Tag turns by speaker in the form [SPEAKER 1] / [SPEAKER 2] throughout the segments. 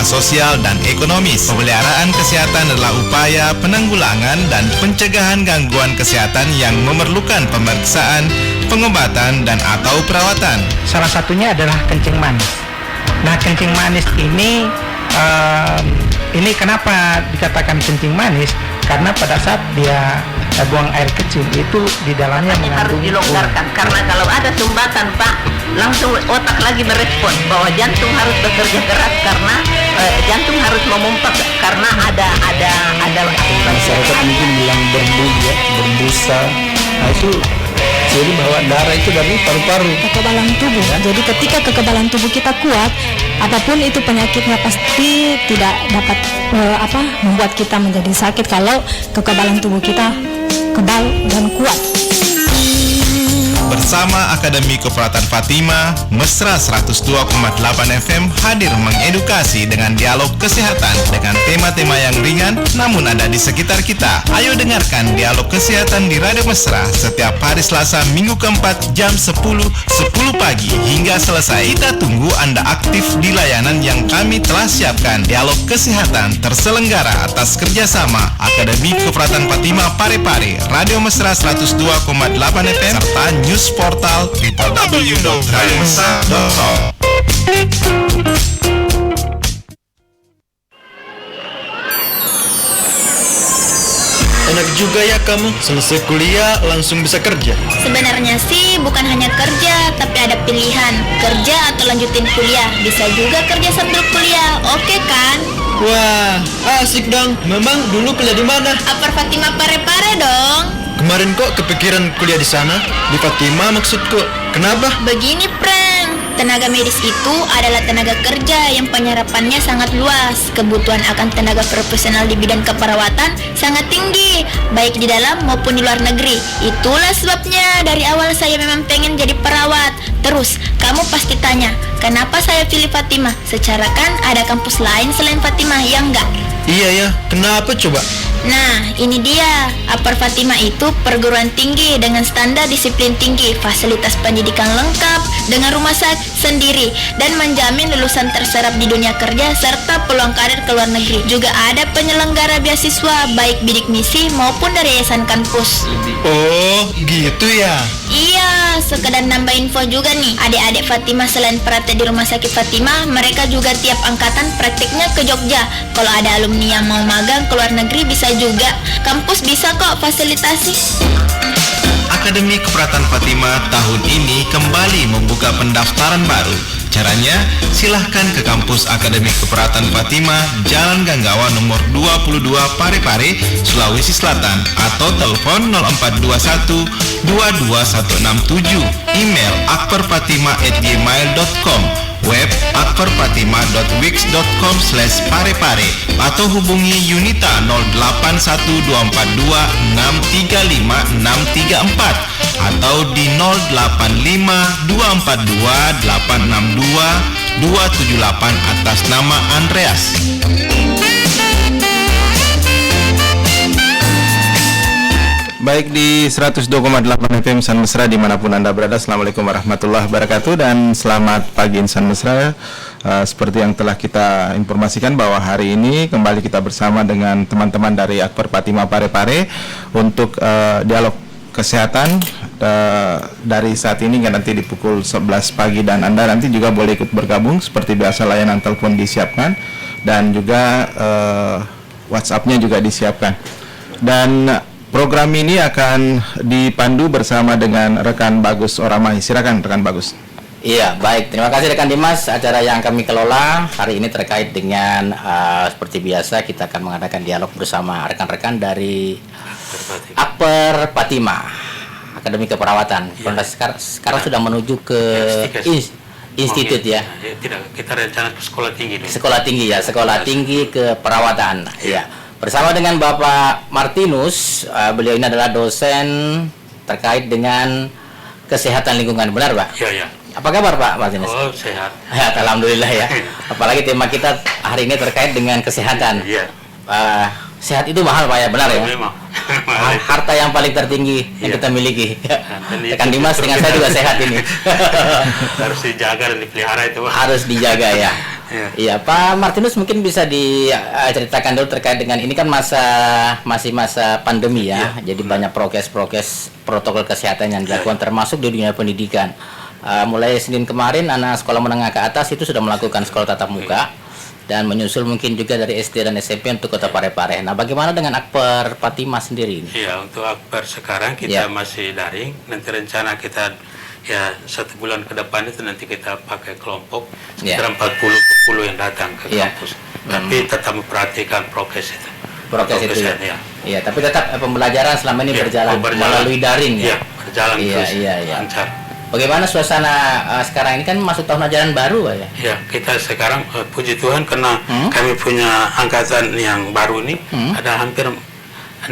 [SPEAKER 1] sosial dan ekonomis. Pemeliharaan kesehatan adalah upaya penanggulangan dan pencegahan gangguan kesehatan yang memerlukan pemeriksaan, pengobatan, dan atau perawatan.
[SPEAKER 2] Salah satunya adalah kencing manis. Nah, kencing manis ini kenapa dikatakan kencing manis? Karena pada saat dia buang air kecil itu di dalamnya
[SPEAKER 3] harus dilonggarkan, karena kalau ada sumbatan Pak, langsung otak lagi merespon bahwa jantung harus bekerja keras, karena jantung harus memompa, karena ada
[SPEAKER 4] masyarakat mungkin bilang berbusa. Nah itu jadi bahwa darah itu dari paru-paru,
[SPEAKER 5] kekebalan tubuh. Jadi ketika kekebalan tubuh kita kuat, apapun itu penyakitnya pasti tidak dapat membuat kita menjadi sakit kalau kekebalan tubuh kita kebal dan kuat.
[SPEAKER 1] Bersama Akademi Keperawatan Fatima, Mesra 102,8 FM hadir mengedukasi dengan dialog kesehatan dengan tema-tema yang ringan namun ada di sekitar kita. Ayo dengarkan dialog kesehatan di Radio Mesra setiap hari Selasa minggu keempat jam 10 pagi hingga selesai. Kita tunggu Anda aktif di layanan yang kami telah siapkan. Dialog kesehatan terselenggara atas kerjasama Akademi Keperawatan Fatima Parepare, Radio Mesra 102,8 FM serta News Portal www.radiomesra.com.
[SPEAKER 4] Enak juga ya kamu, selesai kuliah langsung bisa kerja.
[SPEAKER 6] Sebenarnya sih bukan hanya kerja, tapi ada pilihan kerja atau lanjutin kuliah. Bisa juga kerja sambil kuliah, oke kan?
[SPEAKER 4] Wah, asik dong. Memang dulu kuliah di mana?
[SPEAKER 6] Upper Fatima Parepare dong.
[SPEAKER 4] Kemarin kok kepikiran kuliah di sana? Di Fatima maksudku. Kenapa?
[SPEAKER 6] Begini, Prank. Tenaga medis itu adalah tenaga kerja yang penyerapannya sangat luas. Kebutuhan akan tenaga profesional di bidang keperawatan sangat tinggi, baik di dalam maupun di luar negeri. Itulah sebabnya dari awal saya memang pengen jadi perawat. Terus, kamu pasti tanya, kenapa saya pilih Fatima? Secara kan ada kampus lain selain Fatima, ya enggak?
[SPEAKER 4] Iya ya, kenapa coba?
[SPEAKER 6] Nah, ini dia. Upper Fatima itu perguruan tinggi dengan standar disiplin tinggi, fasilitas pendidikan lengkap, dengan rumah sakit sendiri, dan menjamin lulusan terserap di dunia kerja serta peluang karir ke luar negeri. Juga ada penyelenggara beasiswa, baik bidik misi maupun dari yayasan kampus.
[SPEAKER 4] Oh, gitu ya?
[SPEAKER 6] Iya, sekedar nambah info juga nih. Adik-adik Fatima selain praktek di Rumah Sakit Fatima, mereka juga tiap angkatan prakteknya ke Jogja. Kalau ada alumni yang mau magang ke luar negeri bisa juga. Kampus bisa kok fasilitasi.
[SPEAKER 1] Akademi Keperawatan Fatima tahun ini kembali membuka pendaftaran baru. Caranya, silahkan ke kampus Akademi Keperawatan Fatima, Jalan Ganggawa nomor 22 Parepare, Sulawesi Selatan, atau telepon 0421 22167, email akperfatima@gmail.com, web akperfatima.wix.com/parepare, atau hubungi Yunita 0812635634 atau di 085242862278 atas nama Andreas. Baik, di 102,8 FM Insan Mesra dimanapun Anda berada, Assalamualaikum warahmatullahi wabarakatuh dan selamat pagi Insan Mesra. Seperti yang telah kita informasikan bahwa hari ini kembali kita bersama dengan teman-teman dari Akper Fatima Parepare untuk dialog kesehatan dari saat ini hingga nanti di pukul 11 pagi, dan Anda nanti juga boleh ikut bergabung seperti biasa, layanan telepon disiapkan dan juga WhatsApp-nya juga disiapkan. Dan program ini akan dipandu bersama dengan rekan Bagus Oramai. Silakan rekan Bagus.
[SPEAKER 7] Iya, baik. Terima kasih rekan Dimas. Acara yang kami kelola hari ini terkait dengan seperti biasa kita akan mengadakan dialog bersama rekan-rekan dari Akper Fatima, Akademi Keperawatan. Ya. Sekarang sudah menuju ke institut ya.
[SPEAKER 8] Tidak, kita rencana ke sekolah tinggi dulu.
[SPEAKER 7] Sekolah tinggi ya, sekolah tinggi keperawatan. Ya. Bersama dengan Bapak Martinus, beliau ini adalah dosen terkait dengan kesehatan lingkungan, benar Pak?
[SPEAKER 8] Iya, iya.
[SPEAKER 7] Apa kabar Pak Martinus?
[SPEAKER 8] Oh, sehat.
[SPEAKER 7] Alhamdulillah ya. Apalagi tema kita hari ini terkait dengan kesehatan.
[SPEAKER 8] Iya.
[SPEAKER 7] Sehat itu mahal Pak ya, benar ya?
[SPEAKER 8] Memang.
[SPEAKER 7] Harta yang paling tertinggi yang kita miliki. Rekan Dimas dengan saya juga sehat ini.
[SPEAKER 8] Harus dijaga dan dipelihara itu.
[SPEAKER 7] Harus dijaga ya. Iya, Pak Martinus mungkin bisa diceritakan dulu terkait dengan ini kan masih masa pandemi ya. Jadi banyak prokes protokol kesehatan yang dilakukan termasuk di dunia pendidikan. Mulai Senin kemarin anak sekolah menengah ke atas itu sudah melakukan sekolah tatap muka dan menyusul mungkin juga dari SD dan SMP untuk Kota Parepare. Nah, bagaimana dengan Akper Patimah sendiri ini?
[SPEAKER 8] Iya, untuk Akper sekarang kita masih daring. Nanti rencana kita ya 1 bulan ke depan itu nanti kita pakai kelompok sekitar 40 yang datang ke kampus. Tapi tetap memperhatikan prokes itu.
[SPEAKER 7] Prokes itu ya. Iya, tapi tetap pembelajaran selama ini berjalan melalui daring ya.
[SPEAKER 8] Iya, berjalan terus. Lancar.
[SPEAKER 7] Bagaimana suasana sekarang ini kan masuk tahun ajaran baru ya?
[SPEAKER 8] Ya, kita sekarang puji Tuhan karena kami punya angkatan yang baru ini ada hampir 65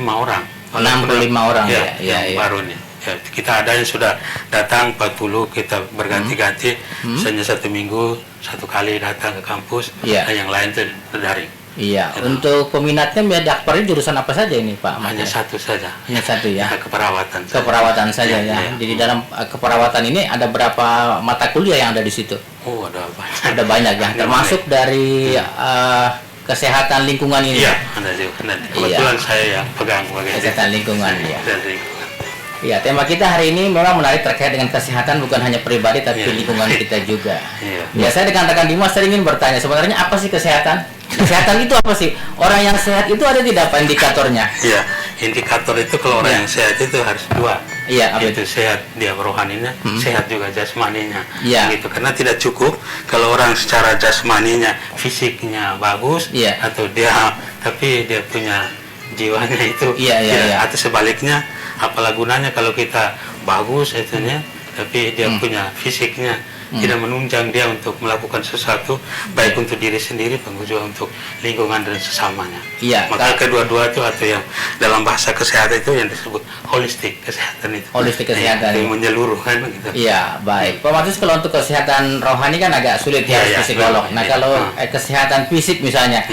[SPEAKER 8] orang.
[SPEAKER 7] 65 orang
[SPEAKER 8] yang baru nih. Ya, kita ada yang sudah datang 40, kita berganti-ganti, misalnya 1 minggu 1 kali datang ke kampus, dan yang lain itu daring.
[SPEAKER 7] Iya, untuk peminatnya di Akper ini jurusan apa saja ini Pak?
[SPEAKER 8] Hanya satu saja.
[SPEAKER 7] Hanya satu ya?
[SPEAKER 8] Keperawatan.
[SPEAKER 7] Keperawatan saja ya. Jadi dalam keperawatan ini ada berapa mata kuliah yang ada di situ?
[SPEAKER 8] Oh, ada banyak.
[SPEAKER 7] Ada banyak ya, termasuk dari kesehatan lingkungan ini.
[SPEAKER 8] Iya, ada juga. Kebetulan saya yang pegang bagian
[SPEAKER 7] kesehatan lingkungan ya.
[SPEAKER 8] Lingkungan.
[SPEAKER 7] Ya, tema kita hari ini memang menarik terkait dengan kesehatan bukan hanya pribadi tapi lingkungan kita juga. Ya, saya dengan rekan Dimas saya ingin bertanya, sebenarnya apa sih kesehatan? Kesehatan itu apa sih? Orang yang sehat itu ada tidak apa indikatornya?
[SPEAKER 8] Iya, indikator itu kalau orang yang sehat itu harus 2.
[SPEAKER 7] Iya,
[SPEAKER 8] itu sehat dia rohaninya, sehat juga jasmaninya.
[SPEAKER 7] Iya.
[SPEAKER 8] Gitu. Karena tidak cukup kalau orang secara jasmaninya, fisiknya bagus, atau tapi dia punya jiwanya itu atau sebaliknya, apalah gunanya kalau kita bagus itunya tapi dia punya fisiknya tidak menunjang dia untuk melakukan sesuatu baik untuk diri sendiri maupun juga untuk lingkungan dan sesamanya. Maka kedua-dua itu atau yang dalam bahasa kesehatan itu yang disebut holistik kesehatan itu.
[SPEAKER 7] Holistik kesehatan.
[SPEAKER 8] Yang menyeluruh kan gitu.
[SPEAKER 7] Iya, baik. Pak Martinus, kalau untuk kesehatan rohani kan agak sulit ya psikolog. Nah, kalau kesehatan fisik misalnya.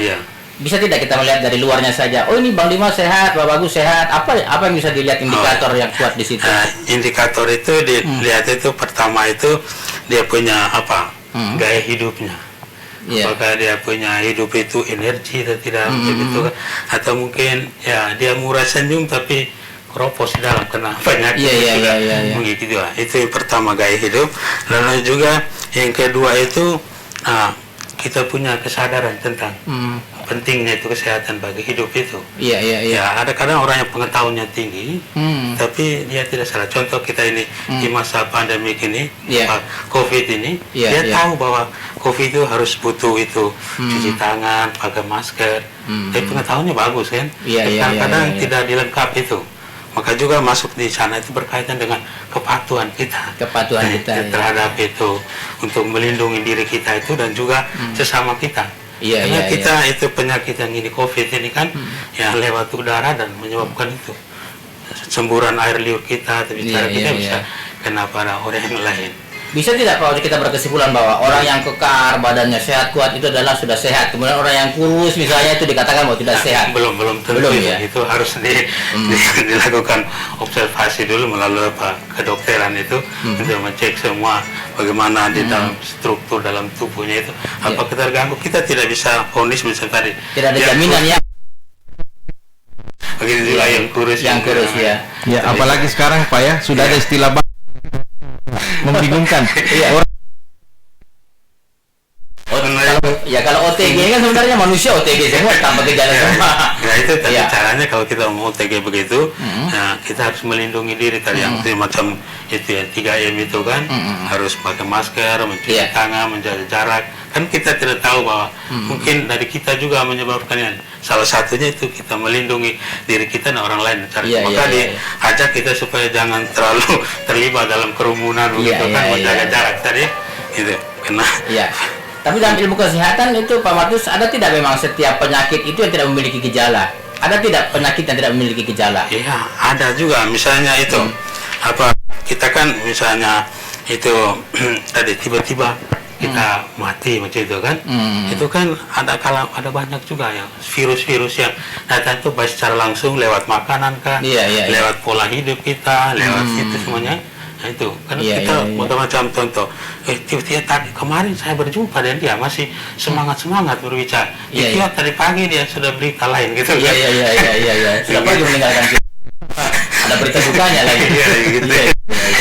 [SPEAKER 7] Bisa tidak kita melihat dari luarnya saja? Oh, ini Bang Dimas sehat, Pak Bagus sehat. Apa yang bisa dilihat indikator yang kuat di situ?
[SPEAKER 8] Indikator itu dilihat itu pertama itu dia punya apa? Gaya hidupnya. Apakah dia punya hidup itu energi atau tidak begitu kan? Atau mungkin ya dia murah senyum tapi keropos dalam kena penyakit begitu lah. Itu yang pertama gaya hidup. Lalu juga yang kedua itu kita punya kesadaran tentang pentingnya itu kesehatan bagi hidup itu. Ya, ada kadang orang yang pengetahuannya tinggi, tapi dia tidak salah. Contoh kita ini di masa pandemi ini, COVID ini, dia tahu bahwa COVID itu harus butuh itu cuci tangan, pakai masker. Tapi pengetahuannya bagus kan? Kadang-kadang tidak dilengkapi itu. Maka juga masuk di sana itu berkaitan dengan kepatuhan kita. Terhadap itu untuk melindungi diri kita itu dan juga sesama kita. Karena kita itu penyakit yang ini COVID ini kan ya lewat udara dan menyebabkan itu semburan air liur kita atau bicara kita bisa kena pada orang yang lain.
[SPEAKER 7] Bisa tidak Pak kita berkesimpulan bahwa orang yang kekar, badannya sehat, kuat itu adalah sudah sehat. Kemudian orang yang kurus misalnya itu dikatakan bahwa tidak sehat.
[SPEAKER 8] Belum tentu ya. Itu harus dilakukan observasi dulu melalui kedokteran itu untuk mengecek semua bagaimana di dalam struktur dalam tubuhnya itu apa terganggu. Kita tidak bisa vonis misalnya tadi.
[SPEAKER 7] Tidak ada jaminan ya.
[SPEAKER 8] Begitu juga yang kurus.
[SPEAKER 1] Ya, apalagi sekarang Pak ya sudah ada istilah membingungkan.
[SPEAKER 7] Kalau OTG kan sebenarnya manusia OTG semua tanpa gejala semua.
[SPEAKER 8] Ya itu tadi caranya kalau kita mau OTG begitu, kita harus melindungi diri tadi yang macam itu ya 3M itu kan, harus pakai masker, mencuci tangan, menjaga jarak. Kan kita tidak tahu bahwa mungkin dari kita juga menyebabkannya. Salah satunya itu kita melindungi diri kita dan orang lain. Maka diajak kita supaya jangan terlalu terlibat dalam kerumunan begitu kan, menjaga jarak tadi gitu. Karena
[SPEAKER 7] tapi dalam ilmu kesehatan itu Pak Martinus ada tidak memang setiap penyakit itu yang tidak memiliki gejala? Ada tidak penyakit yang tidak memiliki gejala?
[SPEAKER 8] Iya, ada juga. Misalnya itu kita kan misalnya itu tadi tiba-tiba kita mati macam itu kan, itu kan ada banyak juga ya virus-virus yang datang itu baik secara langsung lewat makanan kan, lewat pola hidup kita, lewat itu semuanya. Nah itu kan kita macam contoh, tiba-tiba tadi kemarin saya berjumpa dan dia masih semangat berbicara. Tiba tadi pagi dia sudah berita lain gitu.
[SPEAKER 7] Iya. Sudah pagi meninggalkan kita. Ada berita dukanya lagi.
[SPEAKER 8] Gitu.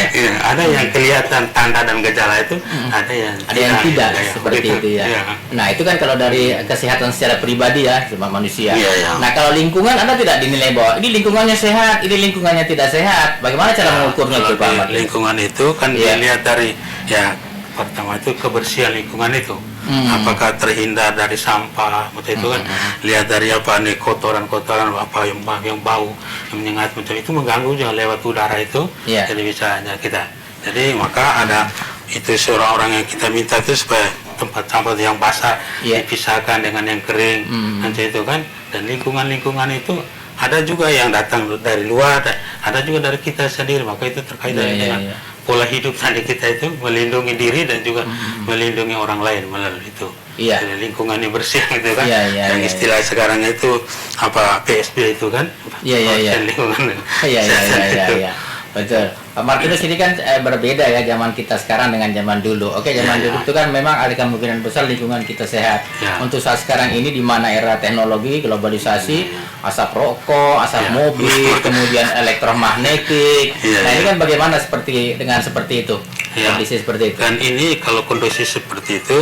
[SPEAKER 8] Iya, ada yang kelihatan tanda dan gejala itu, ada yang
[SPEAKER 7] tidak seperti itu ya. Nah itu kan kalau dari kesehatan secara pribadi ya, sama manusia. Nah kalau lingkungan Anda tidak dinilai bahwa ini lingkungannya sehat, ini lingkungannya tidak sehat. Bagaimana cara mengukurnya itu Pak Ahmad?
[SPEAKER 8] Lingkungan itu kan dilihat dari pertama itu kebersihan lingkungan itu. Apakah terhindar dari sampah macam itu kan, lihat dari apa nih kotoran apa yang bau, yang menyengat macam itu mengganggu juga lewat udara itu, jadi bisa kita. Jadi maka ada itu seorang orang yang kita minta itu supaya tempat sampah yang basah dipisahkan dengan yang kering, macam itu kan. Dan lingkungan itu ada juga yang datang dari luar, ada juga dari kita sendiri, maka itu terkait dengan pola hidup tadi kita itu melindungi diri dan juga melindungi orang lain melalui itu. Jadi lingkungannya bersih gitu kan. Dan istilah sekarang itu apa PSB itu kan. Lingkungan.
[SPEAKER 7] Iya. Betul. Pak Martinus ini kan berbeda ya zaman kita sekarang dengan zaman dulu. Oke, zaman dulu itu kan memang ada kemungkinan besar lingkungan kita sehat. Untuk saat sekarang ini di mana era teknologi, globalisasi, asap rokok, asap mobil, kemudian elektromagnetik. Nah, ini kan bagaimana seperti itu? Kondisi seperti itu.
[SPEAKER 8] Dan ini kalau kondisi seperti itu,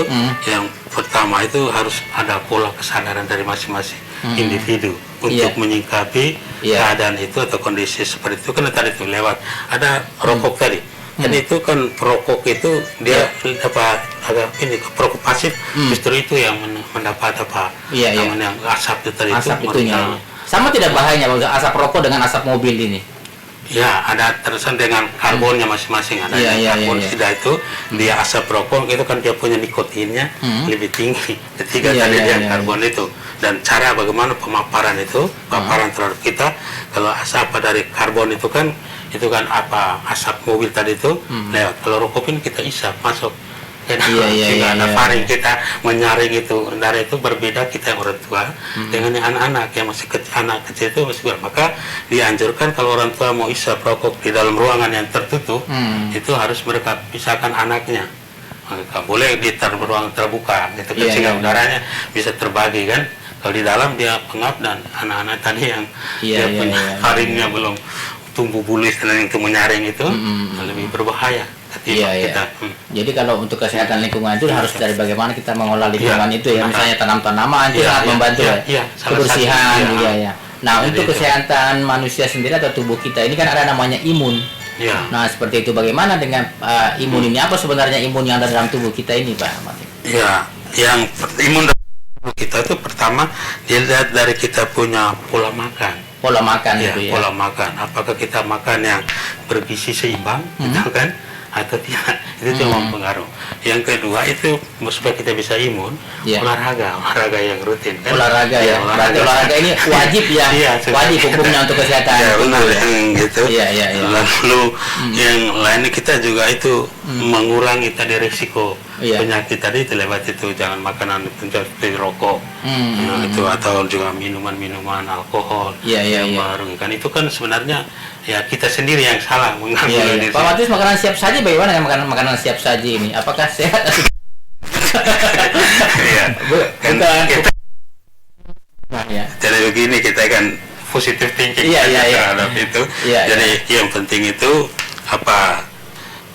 [SPEAKER 8] yang pertama itu harus ada pola kesadaran dari masing-masing individu untuk menyikapi keadaan itu atau kondisi seperti itu. Karena tadi itu lewat ada rokok tadi. Dan itu kan perokok itu dia dapat perokok pasif, justru itu yang mendapat namanya asap itu tadi.
[SPEAKER 7] Asap itu sama tidak bahayanya asap rokok dengan asap mobil ini?
[SPEAKER 8] Ya, ada terusan dengan karbonnya masing-masing. Ada karbon tidak itu dia asap rokok itu kan dia punya nikotinnya lebih tinggi. Ketiga tadi dia karbon itu. Dan cara bagaimana pemaparan itu, paparan terhadap kita, kalau asap dari karbon itu kan apa asap mobil tadi itu lewat. Kalau rokok ini kita isap masuk. Sehingga ada faring kita menyaring itu darah itu berbeda kita yang orang tua dengan yang anak-anak yang masih anak kecil itu masih maka dianjurkan kalau orang tua mau isap rokok di dalam ruangan yang tertutup itu harus mereka pisahkan anaknya. Maka boleh di ruangan terbuka gitu sehingga udaranya bisa terbagi kan. Kalau di dalam dia pengap dan anak-anak tadi yang dia punya faringnya belum tumbuh bulis dan itu menyaring itu lebih berbahaya.
[SPEAKER 7] Jadi kalau untuk kesehatan lingkungan itu harus dari bagaimana kita mengolah lingkungan itu ya, misalnya tanam-tanaman itu sangat membantu kebersihan juga ya. Nah untuk kesehatan manusia sendiri atau tubuh kita ini kan ada namanya imun. Nah seperti itu bagaimana dengan imun ini? Apa sebenarnya imun yang ada dalam tubuh kita ini Pak Ahmad?
[SPEAKER 8] Yang imun dalam tubuh kita itu pertama dilihat dari kita punya pola makan.
[SPEAKER 7] Pola makan itu ya.
[SPEAKER 8] Pola makan. Apakah kita makan yang bergizi seimbang, gitu kan? Atau tidak? Itu cuma mempengaruhi. Yang kedua itu supaya kita bisa imun, olahraga yang rutin. Kan?
[SPEAKER 7] Olahraga ya. Berarti olahraga ini wajib ya. Wajib hukumnya untuk kesehatan.
[SPEAKER 8] Benar yang gitu. Lalu yang lain kita juga itu mengurangi tadi risiko penyakit tadi itu lewat itu jangan makanan seperti rokok itu atau juga minuman alkohol yang merugikan itu kan sebenarnya ya kita sendiri yang salah mengambil diri.
[SPEAKER 7] Pak Martinus, makanan siap saji bagaimana dengan makanan siap saji ini? Apakah sehat?
[SPEAKER 8] Jadi begini kita kan positif thinking terhadap itu. Jadi yang penting itu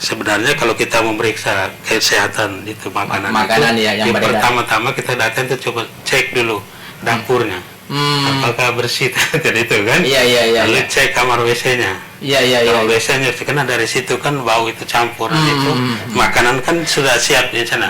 [SPEAKER 8] sebenarnya kalau kita memeriksa kesehatan itu makanan
[SPEAKER 7] yang
[SPEAKER 8] pertama-tama kita datang itu coba cek dulu dapurnya apakah bersih tadi itu kan lalu cek kamar WC-nya kamar WC-nya karena dari situ kan bau itu campur itu makanan kan sudah siap di sana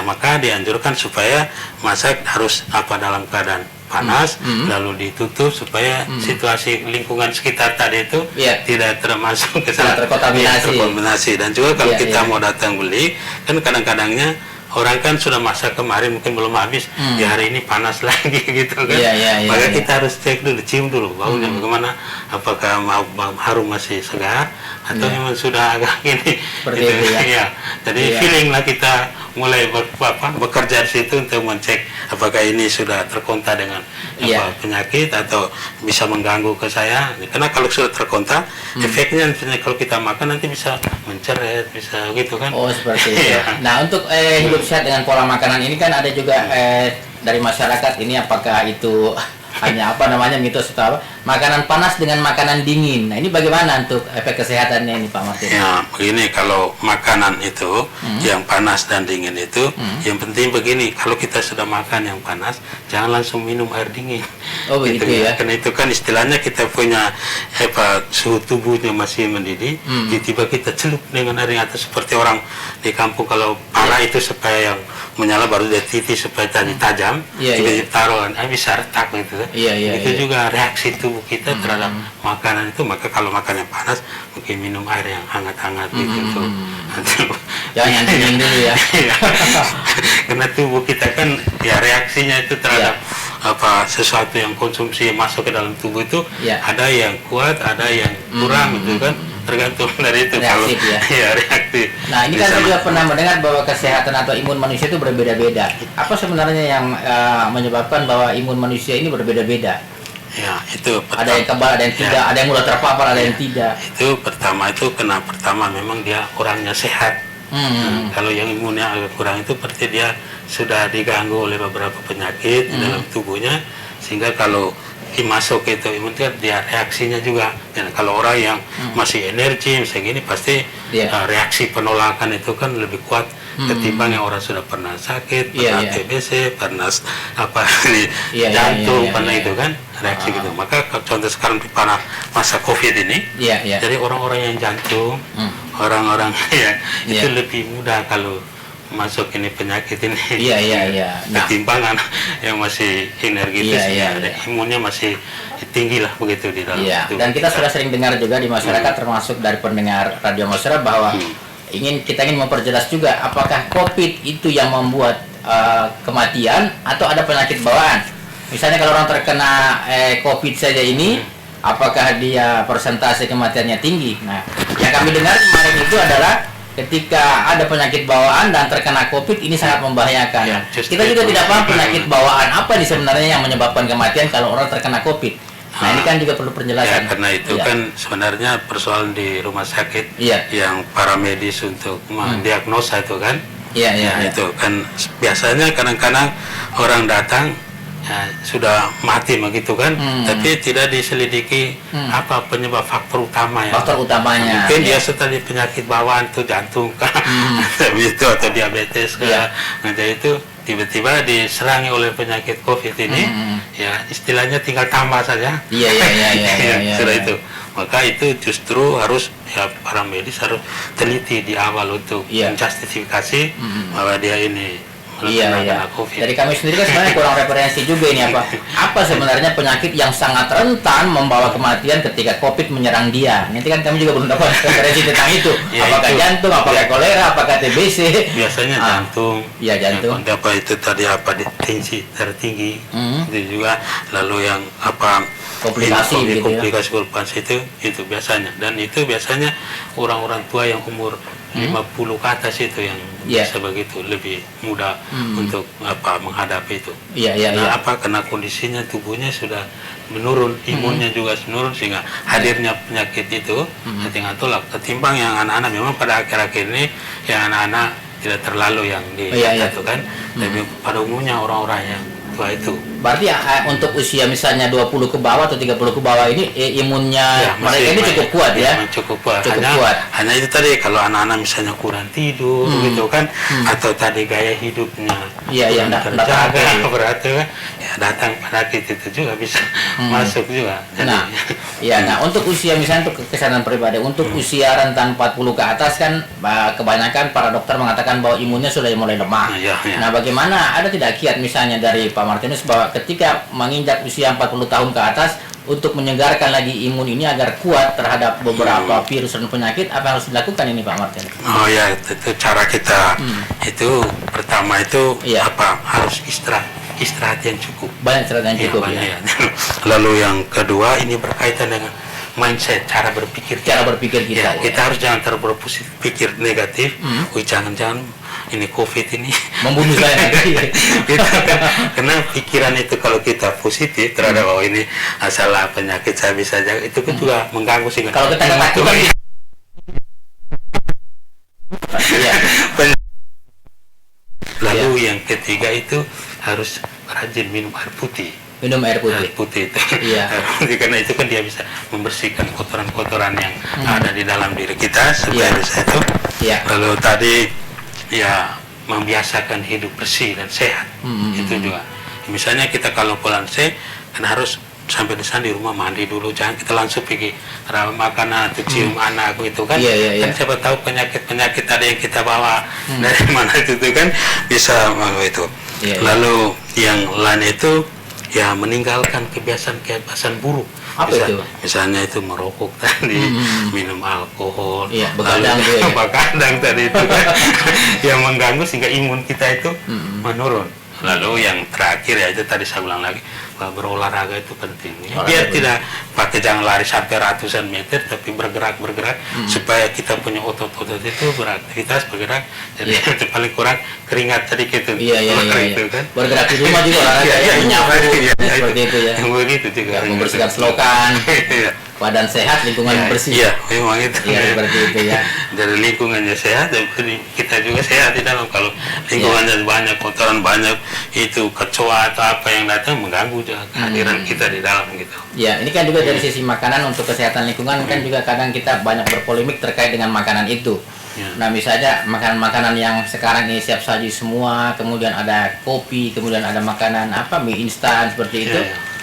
[SPEAKER 8] maka dianjurkan supaya masak harus dalam keadaan panas lalu ditutup supaya situasi lingkungan sekitar tadi itu tidak termasuk ke sana terkontaminasi dan juga kalau kita mau datang beli kan kadang-kadangnya orang kan sudah masak kemarin mungkin belum habis di hari ini panas lagi gitu kan maka kita harus cek dulu cium dulu baunya bagaimana apakah harum masih segar atau memang sudah agak gini
[SPEAKER 7] seperti itu
[SPEAKER 8] jadi feeling lah kita mulai bekerja di situ untuk mencek apakah ini sudah terkontak dengan penyakit atau bisa mengganggu ke saya. Karena kalau sudah terkontak, efeknya misalnya kalau kita makan nanti bisa menceret, bisa gitu kan.
[SPEAKER 7] Oh, seperti itu. Nah, untuk hidup sehat dengan pola makanan ini kan ada juga dari masyarakat ini, apakah itu hanya mitos atau apa, makanan panas dengan makanan dingin. Nah, ini bagaimana untuk efek kesehatannya ini Pak Martin?
[SPEAKER 8] Ya, begini, kalau makanan itu yang panas dan dingin itu, yang penting begini, kalau kita sudah makan yang panas, jangan langsung minum air dingin.
[SPEAKER 7] Oh, begitu ya.
[SPEAKER 8] Karena itu kan istilahnya kita punya suhu tubuhnya masih mendidih, tiba-tiba kita celup dengan air yang atas, seperti orang di kampung kalau pala itu supaya yang menyala baru dia titis supaya tadi tajam, tiba-tiba taruh bisa retak gitu. Itu juga reaksi tubuh kita terhadap makanan itu. Maka kalau makannya panas, mungkin minum air yang hangat-hangat gitu.
[SPEAKER 7] Jangan dingin dulu ya.
[SPEAKER 8] Karena tubuh kita kan ya reaksinya itu terhadap sesuatu yang konsumsi masuk ke dalam tubuh itu ada yang kuat, ada yang kurang gitu kan. Tergantung dari itu
[SPEAKER 7] reaktif,
[SPEAKER 8] kalau reaktif.
[SPEAKER 7] Nah, ini kan saya juga pernah mendengar bahwa kesehatan atau imun manusia itu berbeda-beda. Apa sebenarnya yang menyebabkan bahwa imun manusia ini berbeda-beda?
[SPEAKER 8] Ya, itu
[SPEAKER 7] ada yang kebal, ada yang tidak, ada yang mudah terpapar, ada yang tidak.
[SPEAKER 8] Itu pertama memang dia orangnya sehat. Kalau yang imunnya agak kurang itu berarti dia sudah diganggu oleh beberapa penyakit di dalam tubuhnya, sehingga kalau masuk itu imun dia reaksinya juga. Dan kalau orang yang masih energi misalnya gini, pasti reaksi penolakan itu kan lebih kuat ketimbang yang orang sudah pernah sakit, pernah TBC, pernah jantung, pernah itu kan reaksi gitu. Maka contoh sekarang di masa COVID ini, jadi orang-orang yang jantung, orang-orang itu lebih mudah kalau masuk ini penyakit ini. Ketimbangan yang masih energetis, imunnya masih tinggi lah begitu di dalam itu.
[SPEAKER 7] Dan kita sudah sering dengar juga di masyarakat, termasuk dari pendengar Radio Mosra, bahwa kita ingin memperjelas juga apakah COVID itu yang membuat kematian atau ada penyakit bawaan. Misalnya kalau orang terkena COVID saja ini, apakah dia persentase kematiannya tinggi? Nah, yang kami dengar kemarin itu adalah ketika ada penyakit bawaan dan terkena COVID, ini sangat membahayakan. Kita juga tidak paham penyakit bawaan apa nih sebenarnya yang menyebabkan kematian kalau orang terkena COVID. Nah, ini kan juga perlu penjelasan.
[SPEAKER 8] Karena itu kan sebenarnya persoalan di rumah sakit yang para medis untuk mendiagnosa itu kan. Itu kan biasanya kadang-kadang orang datang sudah mati begitu kan, tapi tidak diselidiki apa penyebab faktor utamanya.
[SPEAKER 7] Faktor utamanya.
[SPEAKER 8] Mungkin dia setelah penyakit bawaan tuh jantung kan, itu atau diabetes kan. Jadi itu tiba-tiba diserangi oleh penyakit COVID ini, istilahnya tinggal tambah saja. Sudah itu. Maka itu justru harus para medis harus teliti di awal untuk menjustifikasi bahwa dia ini.
[SPEAKER 7] Dari kami sendiri kan sebenarnya kurang referensi juga ini apa sebenarnya penyakit yang sangat rentan membawa kematian ketika COVID menyerang dia. Nanti kan kami juga belum dapat referensi tentang itu. Apakah jantung, apakah kolera, apakah TBC?
[SPEAKER 8] Biasanya jantung.
[SPEAKER 7] Jantung.
[SPEAKER 8] Apa itu tadi tensi tertinggi. Itu juga lalu yang komplikasi itu biasanya. Dan itu biasanya orang-orang tua yang umur 50 ke atas itu yang bisa begitu lebih mudah untuk menghadapi itu. Karena kondisinya tubuhnya sudah menurun, imunnya juga menurun, sehingga hadirnya penyakit itu tinggal tolak. Ketimbang yang anak-anak, memang pada akhir-akhir ini yang anak-anak tidak terlalu yang kan, tapi pada umumnya orang-orang yang tua itu.
[SPEAKER 7] Berarti untuk usia misalnya 20 ke bawah atau 30 ke bawah ini imunnya mereka ini cukup kuat
[SPEAKER 8] cukup kuat. Hanya itu tadi, kalau anak-anak misalnya kurang tidur gitu kan, atau tadi gaya hidupnya
[SPEAKER 7] yang
[SPEAKER 8] terjaga, berarti kan datang penyakit itu juga bisa masuk juga. Jadi,
[SPEAKER 7] nah untuk usia misalnya untuk kesehatan pribadi, untuk usia rentan 40 ke atas kan kebanyakan para dokter mengatakan bahwa imunnya sudah mulai lemah. Nah, bagaimana, ada tidak kiat misalnya dari Pak Martinus bahwa ketika menginjak usia 40 tahun ke atas untuk menyegarkan lagi imun ini agar kuat terhadap beberapa virus dan penyakit, apa yang harus dilakukan ini Pak Martinus?
[SPEAKER 8] Itu cara kita. Itu pertama itu harus istirahat yang cukup.
[SPEAKER 7] Banyak istirahat yang cukup.
[SPEAKER 8] Lalu yang kedua ini berkaitan dengan mindset, cara berpikir kita.
[SPEAKER 7] Kita
[SPEAKER 8] harus jangan terlalu berpikir negatif. Jangan ini COVID ini
[SPEAKER 7] Membunuh saya nanti.
[SPEAKER 8] gitu kan. Karena pikiran itu kalau kita positif terhadap bahwa ini masalah penyakit saya bisa jaga, itu kan juga mengganggu sih.
[SPEAKER 7] Kalau kita ketakutan iya.
[SPEAKER 8] Lalu yang ketiga itu harus rajin minum air putih.
[SPEAKER 7] Minum air putih.
[SPEAKER 8] Air putih itu.
[SPEAKER 7] Iya.
[SPEAKER 8] Air putih, karena itu kan dia bisa membersihkan kotoran-kotoran yang ada di dalam diri kita supaya bisa itu.
[SPEAKER 7] Iya.
[SPEAKER 8] Lalu tadi ya membiasakan hidup bersih dan sehat. Itu juga. Misalnya kita kalau pulang kan harus sampai di sana di rumah mandi dulu, jangan kita langsung pergi makanan atau cium anak itu kan. Kan siapa tahu penyakit tadi yang kita bawa dari mana itu kan bisa itu. Lalu yang lain itu ya meninggalkan kebiasaan buruk.
[SPEAKER 7] Apa itu?
[SPEAKER 8] Misalnya itu merokok tadi, minum alkohol,
[SPEAKER 7] begadang
[SPEAKER 8] begadang tadi itu kan yang mengganggu sehingga imun kita itu menurun. Lalu yang terakhir ya itu tadi saya ulang lagi, bahwa berolahraga itu penting. Biar tidak jangan lari sampai ratusan meter, tapi bergerak supaya kita punya otot-otot itu beraktivitas bergerak. Jadi itu paling kurang keringat sedikit itu. Itu kan.
[SPEAKER 7] Bergerak di rumah juga olahraga menyapu seperti itu ya.
[SPEAKER 8] Begitu juga.
[SPEAKER 7] Membersihkan selokan. Badan sehat, lingkungan bersih.
[SPEAKER 8] Iya, memang itu.
[SPEAKER 7] Iya, seperti itu ya.
[SPEAKER 8] Dari lingkungannya sehat, dan kita juga sehat di dalam. Kalau lingkungannya banyak, kotoran banyak, itu kecoa atau apa yang datang mengganggu juga kehadiran kita di dalam gitu.
[SPEAKER 7] Ya, ini kan juga dari sisi makanan untuk kesehatan lingkungan kan juga kadang kita banyak berpolemik terkait dengan makanan itu. Nah, misalnya makanan-makanan yang sekarang ini siap saji semua, kemudian ada kopi, kemudian ada makanan mie instan seperti itu.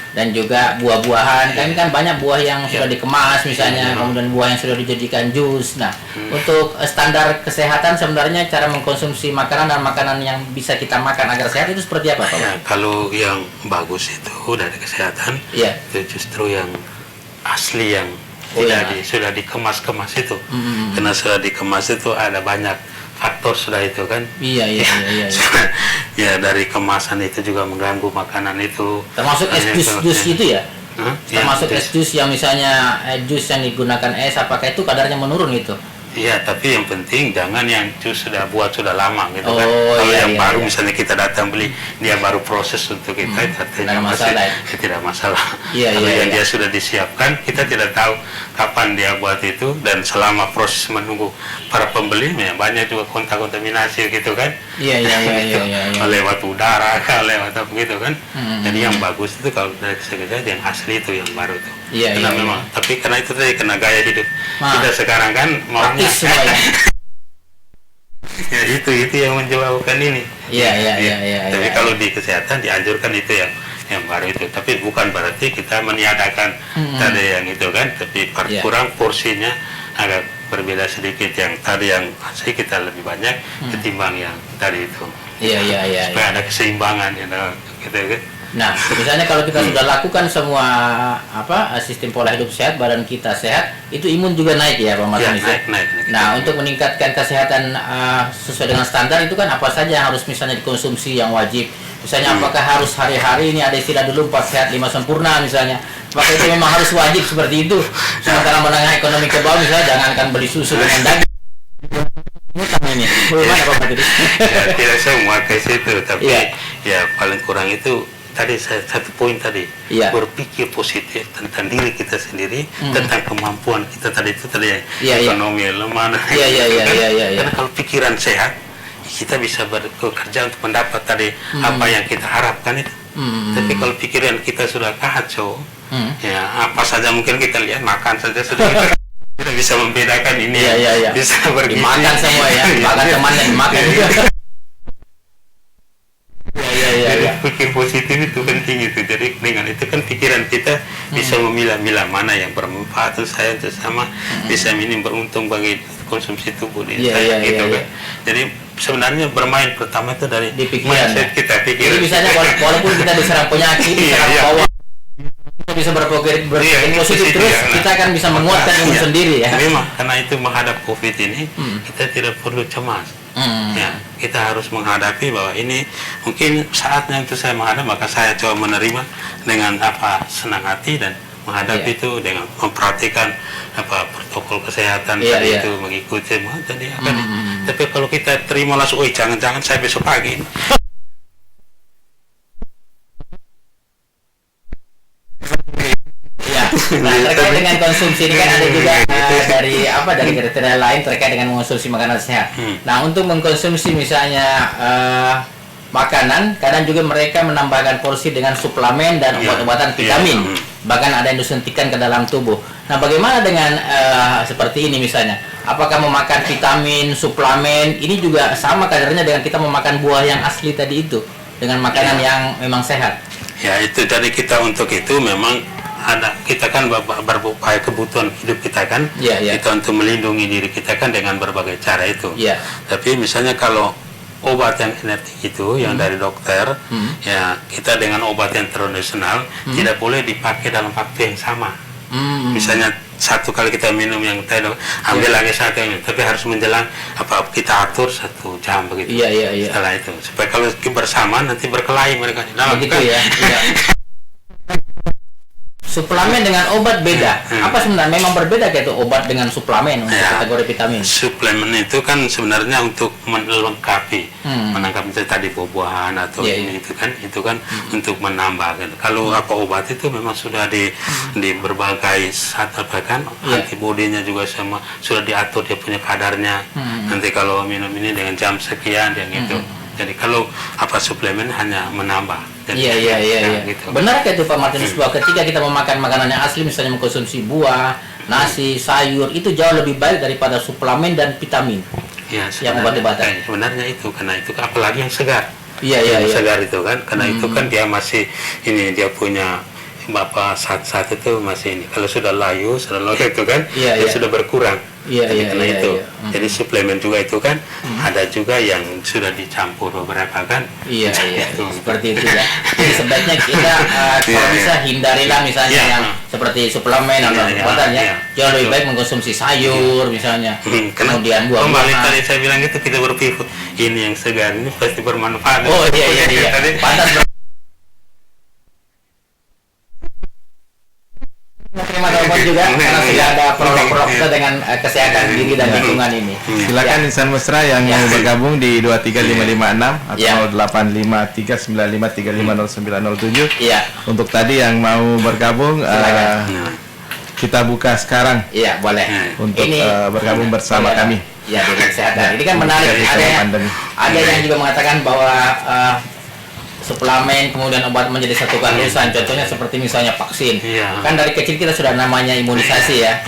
[SPEAKER 7] Dan juga buah-buahan, kan banyak buah yang sudah dikemas misalnya, kemudian buah yang sudah dijadikan jus. Nah, untuk standar kesehatan sebenarnya cara mengkonsumsi makanan dan makanan yang bisa kita makan agar sehat itu seperti apa, Pak?
[SPEAKER 8] Kalau yang bagus itu dari kesehatan, itu justru yang asli yang sudah dikemas-kemas itu. Karena sudah dikemas itu ada banyak faktor sudah itu kan.
[SPEAKER 7] Iya.
[SPEAKER 8] Ya dari kemasan itu juga mengganggu makanan itu.
[SPEAKER 7] Termasuk es jus itu ya? Termasuk es jus yang misalnya jus yang digunakan es, apakah itu kadarnya menurun itu?
[SPEAKER 8] Iya, tapi yang penting jangan yang jus sudah lama gitu kan. Kalau yang baru misalnya kita datang beli, dia baru proses untuk kita, tidak masalah. Kalau yang dia sudah disiapkan, kita tidak tahu kapan dia buat itu, dan selama proses menunggu para pembeli, banyak juga kontaminasi gitu kan. Lewat udara, lewat apa gitu kan. Jadi yang bagus itu kalau dari segala yang asli itu yang baru itu. Memang, tapi karena itu tadi kena gaya hidup kita sekarang kan maunya ya itu yang menyebabkan ini. Tapi kalau di kesehatan dianjurkan itu yang baru itu, tapi bukan berarti kita meniadakan tadi yang itu kan, tapi kurang porsinya agak berbeda sedikit, yang tadi yang asli kita lebih banyak ketimbang yang tadi itu. Supaya ada keseimbangan gitu kan.
[SPEAKER 7] Nah, misalnya kalau kita sudah lakukan semua sistem pola hidup sehat, badan kita sehat, itu imun juga naik ya, Pak Mas Anies.
[SPEAKER 8] Naik.
[SPEAKER 7] Nah, untuk meningkatkan kesehatan sesuai dengan standar itu kan apa saja yang harus misalnya dikonsumsi yang wajib? Misalnya apakah harus hari-hari ini ada istilah dulu 4 sehat 5 sempurna misalnya. Apakah itu memang harus wajib seperti itu? Sementara menengah ekonomi ke bawah misalnya jangankan beli susu dengan daging. Utang ini. Bagaimana Pak Mas Anies?
[SPEAKER 8] Tidak semua ke situ, tapi ya paling kurang itu tadi satu poin tadi, berpikir positif tentang diri kita sendiri, tentang kemampuan kita tadi itu ekonomi lemah. Karena kalau pikiran sehat, kita bisa bekerja untuk mendapat tadi apa yang kita harapkan itu. Tapi kalau pikiran kita sudah kacau, ya apa saja mungkin kita lihat makan saja sudah kita bisa membedakan ini, bisa bergizi.
[SPEAKER 7] Makan semua ya, makan temannya makan juga.
[SPEAKER 8] Jadi pikir positif itu penting itu. Jadi dengan itu kan pikiran kita bisa memilah-milah mana yang bermanfaat untuk saya, untuk sama bisa minim beruntung bagi konsumsi tubuh saya gitu kan. Jadi sebenarnya bermain pertama itu dari mindset kita, pikiran.
[SPEAKER 7] Jadi misalnya walaupun kita diserang penyakit, diserang bawah, kita bisa berpikir positif terus, kita akan bisa menguatkan imun sendiri ya.
[SPEAKER 8] Memang karena itu menghadap COVID ini kita tidak perlu cemas. Ya, kita harus menghadapi bahwa ini mungkin saatnya untuk saya menghadap, maka saya coba menerima dengan senang hati dan menghadapi itu dengan memperhatikan protokol kesehatan tadi itu, mengikuti tadi akan Tapi kalau kita terima langsung, jangan-jangan saya besok pagi.
[SPEAKER 7] Nah, terkait dengan konsumsi ini kan ada juga dari kriteria lain terkait dengan mengonsumsi makanan sehat. Nah, untuk mengkonsumsi misalnya makanan, kadang juga mereka menambahkan porsi dengan suplemen dan obat-obatan vitamin. Bahkan ada yang disuntikan ke dalam tubuh. Nah, bagaimana dengan seperti ini misalnya? Apakah memakan vitamin, suplemen ini juga sama kadarnya dengan kita memakan buah yang asli tadi itu dengan makanan yang memang sehat?
[SPEAKER 8] Ya, itu dari kita untuk itu memang kita kan berupaya kebutuhan hidup kita kan, kita untuk melindungi diri kita kan dengan berbagai cara itu. Tapi misalnya kalau obat yang genetik itu yang dari dokter, ya kita dengan obat yang tradisional tidak boleh dipakai dalam waktu yang sama. Misalnya satu kali kita minum yang tadi, ambil lagi satu ini, tapi harus menjelang kita atur 1 jam begitu. Setelah itu supaya kalau bersamaan nanti berkelahi mereka di dalam.
[SPEAKER 7] Begitu ya. Suplemen dengan obat beda. Apa sebenarnya memang berbeda kayak itu obat dengan suplemen untuk kategori vitamin?
[SPEAKER 8] Suplemen itu kan sebenarnya untuk melengkapi, menangkap tadi buah-buahan atau itu kan untuk menambah. Gitu. Kalau obat itu memang sudah di berbagai kan antibodinya juga sama sudah diatur dia punya kadarnya. Nanti kalau minum ini dengan jam sekian dan itu. Jadi kalau suplemen hanya menambah.
[SPEAKER 7] Gitu. Benar itu Pak Martinus bahwa ketika kita memakan makanan yang asli, misalnya mengkonsumsi buah, nasi, sayur, itu jauh lebih baik daripada suplemen dan vitamin yang obat-obatan.
[SPEAKER 8] Sebenarnya itu karena itu apalagi yang segar.
[SPEAKER 7] Segar
[SPEAKER 8] itu kan, karena itu kan dia masih dia punya saat itu masih ini. Kalau sudah layu itu kan, dia sudah berkurang. Jadi suplemen juga itu kan ada juga yang sudah dicampur beberapa kan.
[SPEAKER 7] Seperti itu ya. Jadi sebaiknya kita kalau bisa hindarilah misalnya yang seperti suplemen atau obat jauh lebih baik mengkonsumsi sayur misalnya. Kemudian buah-buahan.
[SPEAKER 8] Kembali tadi saya bilang itu kita berpikir ini yang segar ini pasti bermanfaat.
[SPEAKER 7] Pantas terima telepon juga karena sudah ada prolog-prolog kita dengan kesehatan diri dan lingkungan ini.
[SPEAKER 1] Silakan insan mesra yang mau bergabung di 23556 atau 85395350907. Untuk tadi yang mau bergabung kita buka sekarang.
[SPEAKER 7] Boleh.
[SPEAKER 1] Untuk bergabung bersama kami.
[SPEAKER 7] Di kesehatan. Ini kan menarik, ada yang juga mengatakan bahwa suplemen kemudian obat menjadi satu keharusan. Contohnya seperti misalnya vaksin. Kan dari kecil kita sudah namanya imunisasi ya.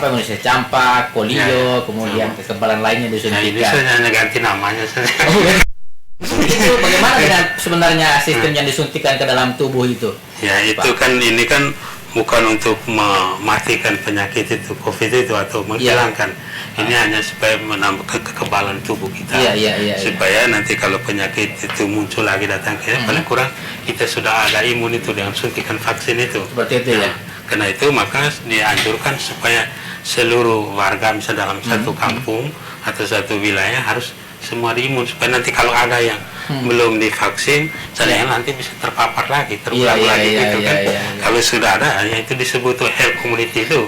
[SPEAKER 7] Imunisasi campak, polio, kemudian kekebalan lainnya disuntikan.
[SPEAKER 8] Ini hanya ganti namanya saja.
[SPEAKER 7] Itu bagaimana dengan sebenarnya sistem yang disuntikan ke dalam tubuh itu?
[SPEAKER 8] Itu kan ini kan bukan untuk mematikan penyakit itu, COVID itu atau menghilangkan. Ini hanya supaya menambah kekebalan tubuh kita. Supaya nanti kalau penyakit itu muncul lagi datang paling kurang kita sudah ada imun itu dengan suntikan vaksin itu.
[SPEAKER 7] Seperti itu ya.
[SPEAKER 8] Karena itu maka dianjurkan supaya seluruh warga misalnya dalam satu kampung atau satu wilayah harus semua diimun supaya nanti kalau ada yang belum divaksin, saya nanti bisa terpapar lagi, terulang lagi gitu kan. Kalau sudah ada, ya itu disebut herd immunity itu.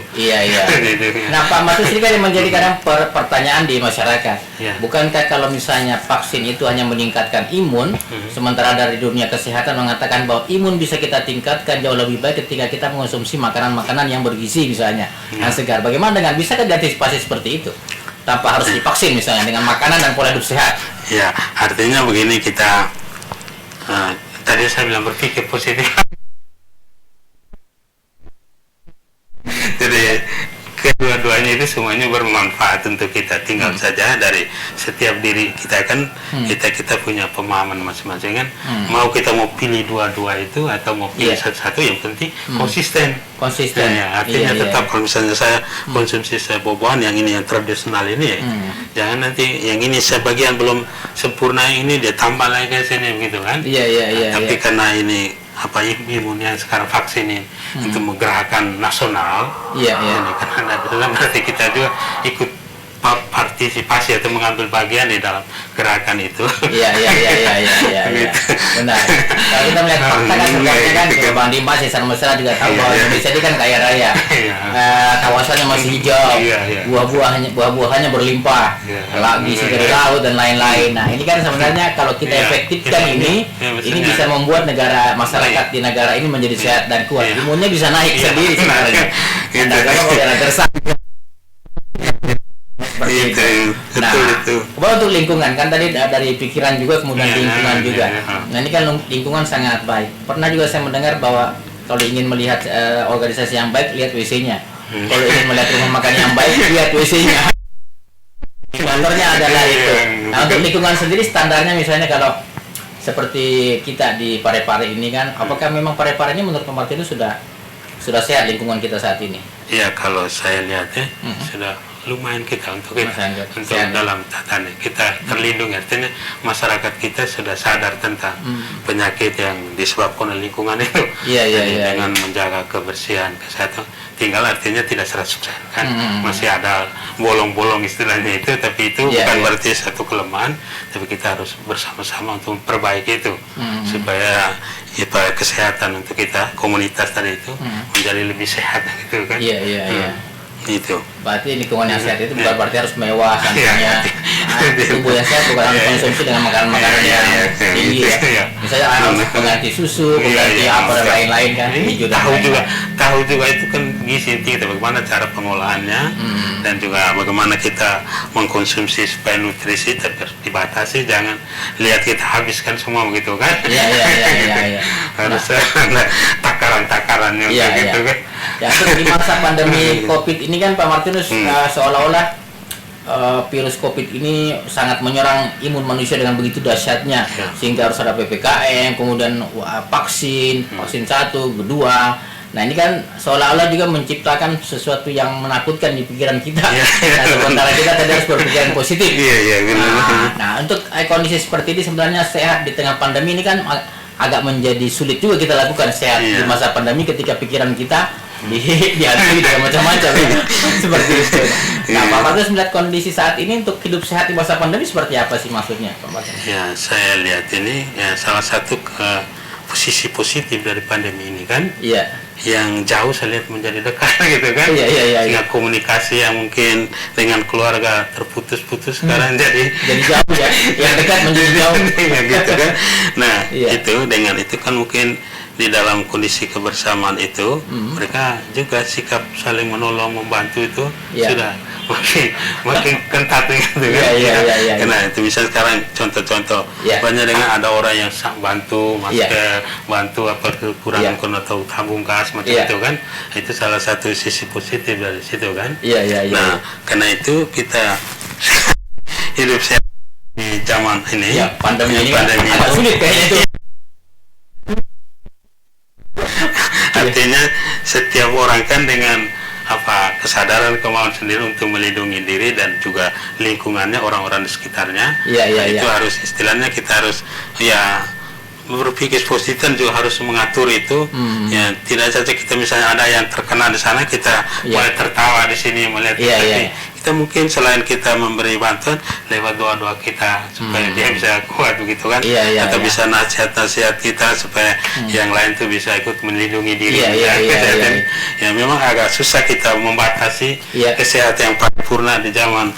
[SPEAKER 7] Nah, Pak Martinus ini kan yang menjadi kadang pertanyaan di masyarakat. Bukankah kalau misalnya vaksin itu hanya meningkatkan imun, sementara dari dunia kesehatan mengatakan bahwa imun bisa kita tingkatkan jauh lebih baik ketika kita mengonsumsi makanan-makanan yang bergizi misalnya, yang segar. Bagaimana dengan bisa diantisipasi seperti itu? Tanpa harus divaksin misalnya dengan makanan dan pola hidup sehat.
[SPEAKER 8] Artinya begini kita tadi saya bilang berpikir positif. Jadi kedua-duanya itu semuanya bermanfaat untuk kita. Tinggal saja dari setiap diri kita kan kita punya pemahaman masing-masing kan. Mau kita mau pilih dua-dua itu atau mau pilih satu-satu, yang penting konsisten. Artinya tetap kalau misalnya saya konsumsi buah-buahan yang ini yang tradisional ini jangan nanti yang ini sebagian belum sempurna ini dia tambah lagi ke sini begitu kan. Tapi karena ini imun yang sekarang vaksin ini untuk menggerakkan nasional, karena berarti kita juga ikut berpartisipasi atau mengambil bagian di dalam gerakan itu.
[SPEAKER 7] Iya. Benar. Kalau kita melihat fakta kan sebenarnya kan, Bang Dimas di San Mesra juga tahu bahwa Indonesia ini kan kaya raya. Kawasannya masih hijau, buah-buahannya berlimpah, gizi dari laut dan lain-lain. Nah, ini kan sebenarnya kalau kita efektifkan ini bisa membuat masyarakat di negara ini menjadi sehat dan kuat. Imunnya bisa naik sendiri sebenarnya. Kalau daerah gersang. Seperti itu. Nah, untuk lingkungan kan tadi dari pikiran juga kemudian lingkungan juga. Nah, ini kan lingkungan sangat baik. Pernah juga saya mendengar bahwa kalau ingin melihat organisasi yang baik, lihat WC-nya. Kalau ingin melihat rumah makan yang baik, lihat WC-nya. Contohnya adalah itu. Nah, untuk lingkungan sendiri standarnya misalnya kalau seperti kita di Parepare ini kan, apakah memang Parepare ini menurut Pak Martinus sudah sehat lingkungan kita saat ini?
[SPEAKER 8] Iya, kalau saya lihat sudah lumayan kita untuk dalam tatanan kita terlindung, artinya masyarakat kita sudah sadar tentang penyakit yang disebabkan oleh lingkungan itu. Dengan menjaga kebersihan, kesehatan, tinggal artinya tidak 100% kan, masih ada bolong-bolong istilahnya itu, tapi itu bukan berarti satu kelemahan, tapi kita harus bersama-sama untuk memperbaiki itu supaya kesehatan untuk kita komunitas tadi itu menjadi lebih sehat gitu kan. Itu.
[SPEAKER 7] Berarti lingkungan yang sehat itu bukan berarti harus mewah santunya. Tubuh yang sehat bukan harus konsumsi dengan makanan-makanan yang tinggi ya. Misalnya harus mengganti susu, mengganti apa dan lain-lain kan.
[SPEAKER 8] Tahu juga itu kan gizi tinggi, bagaimana cara pengolahannya dan juga bagaimana kita mengkonsumsi supaya nutrisi tetap dibatasi, jangan lihat kita habiskan semua begitu kan. Harus ada takaran-takarannya gitu kan.
[SPEAKER 7] Ya, di masa pandemi COVID ini kan Pak Martinus seolah-olah virus COVID ini sangat menyerang imun manusia dengan begitu dahsyatnya, sehingga harus ada PPKM, kemudian vaksin 1, 2. Nah, ini kan seolah-olah juga menciptakan sesuatu yang menakutkan di pikiran kita. Nah, sementara kita tadi harus berpikiran positif. Nah, untuk kondisi seperti ini sebenarnya sehat di tengah pandemi ini kan agak menjadi sulit juga kita lakukan sehat di masa pandemi ketika pikiran kita dihantui dengan macam-macam seperti itu. Nah, Pak Martinus melihat kondisi saat ini untuk hidup sehat di masa pandemi seperti apa sih maksudnya, Pak Martinus?
[SPEAKER 8] Ya, saya lihat ini salah satu posisi positif dari pandemi ini kan. Yang jauh saya lihat menjadi dekat gitu kan. Sehingga komunikasi yang mungkin dengan keluarga terputus-putus sekarang jadi
[SPEAKER 7] jauh ya. Yang dekat menjadi jauh
[SPEAKER 8] gitu kan. Nah, itu dengan itu kan mungkin di dalam kondisi kebersamaan itu mereka juga sikap saling menolong membantu itu sudah makin kentat gitu kan. Karena itu bisa sekarang contoh-contoh banyak dengan ada orang yang bantu masker, bantu apa kekurangan atau tabung gas macam itu kan. Itu salah satu sisi positif dari situ kan. Nah, karena itu kita hidup sehat di zaman ini.
[SPEAKER 7] Pandemi ini agak sulit kayaknya itu.
[SPEAKER 8] Artinya setiap orang kan dengan kesadaran kemauan sendiri untuk melindungi diri dan juga lingkungannya, orang-orang di sekitarnya. Itu harus istilahnya kita harus berpikir positif dan juga harus mengatur itu. Ya, tidak saja kita misalnya ada yang terkena di sana kita mulai tertawa di sini melihat tapi kita mungkin selain kita memberi bantuan lewat doa-doa kita supaya dia bisa kuat begitu kan, atau bisa nasihat-nasihat kita supaya yang lain tuh bisa ikut melindungi diri. Ya, memang agak susah kita membatasi kesehatan yang paripurna di zaman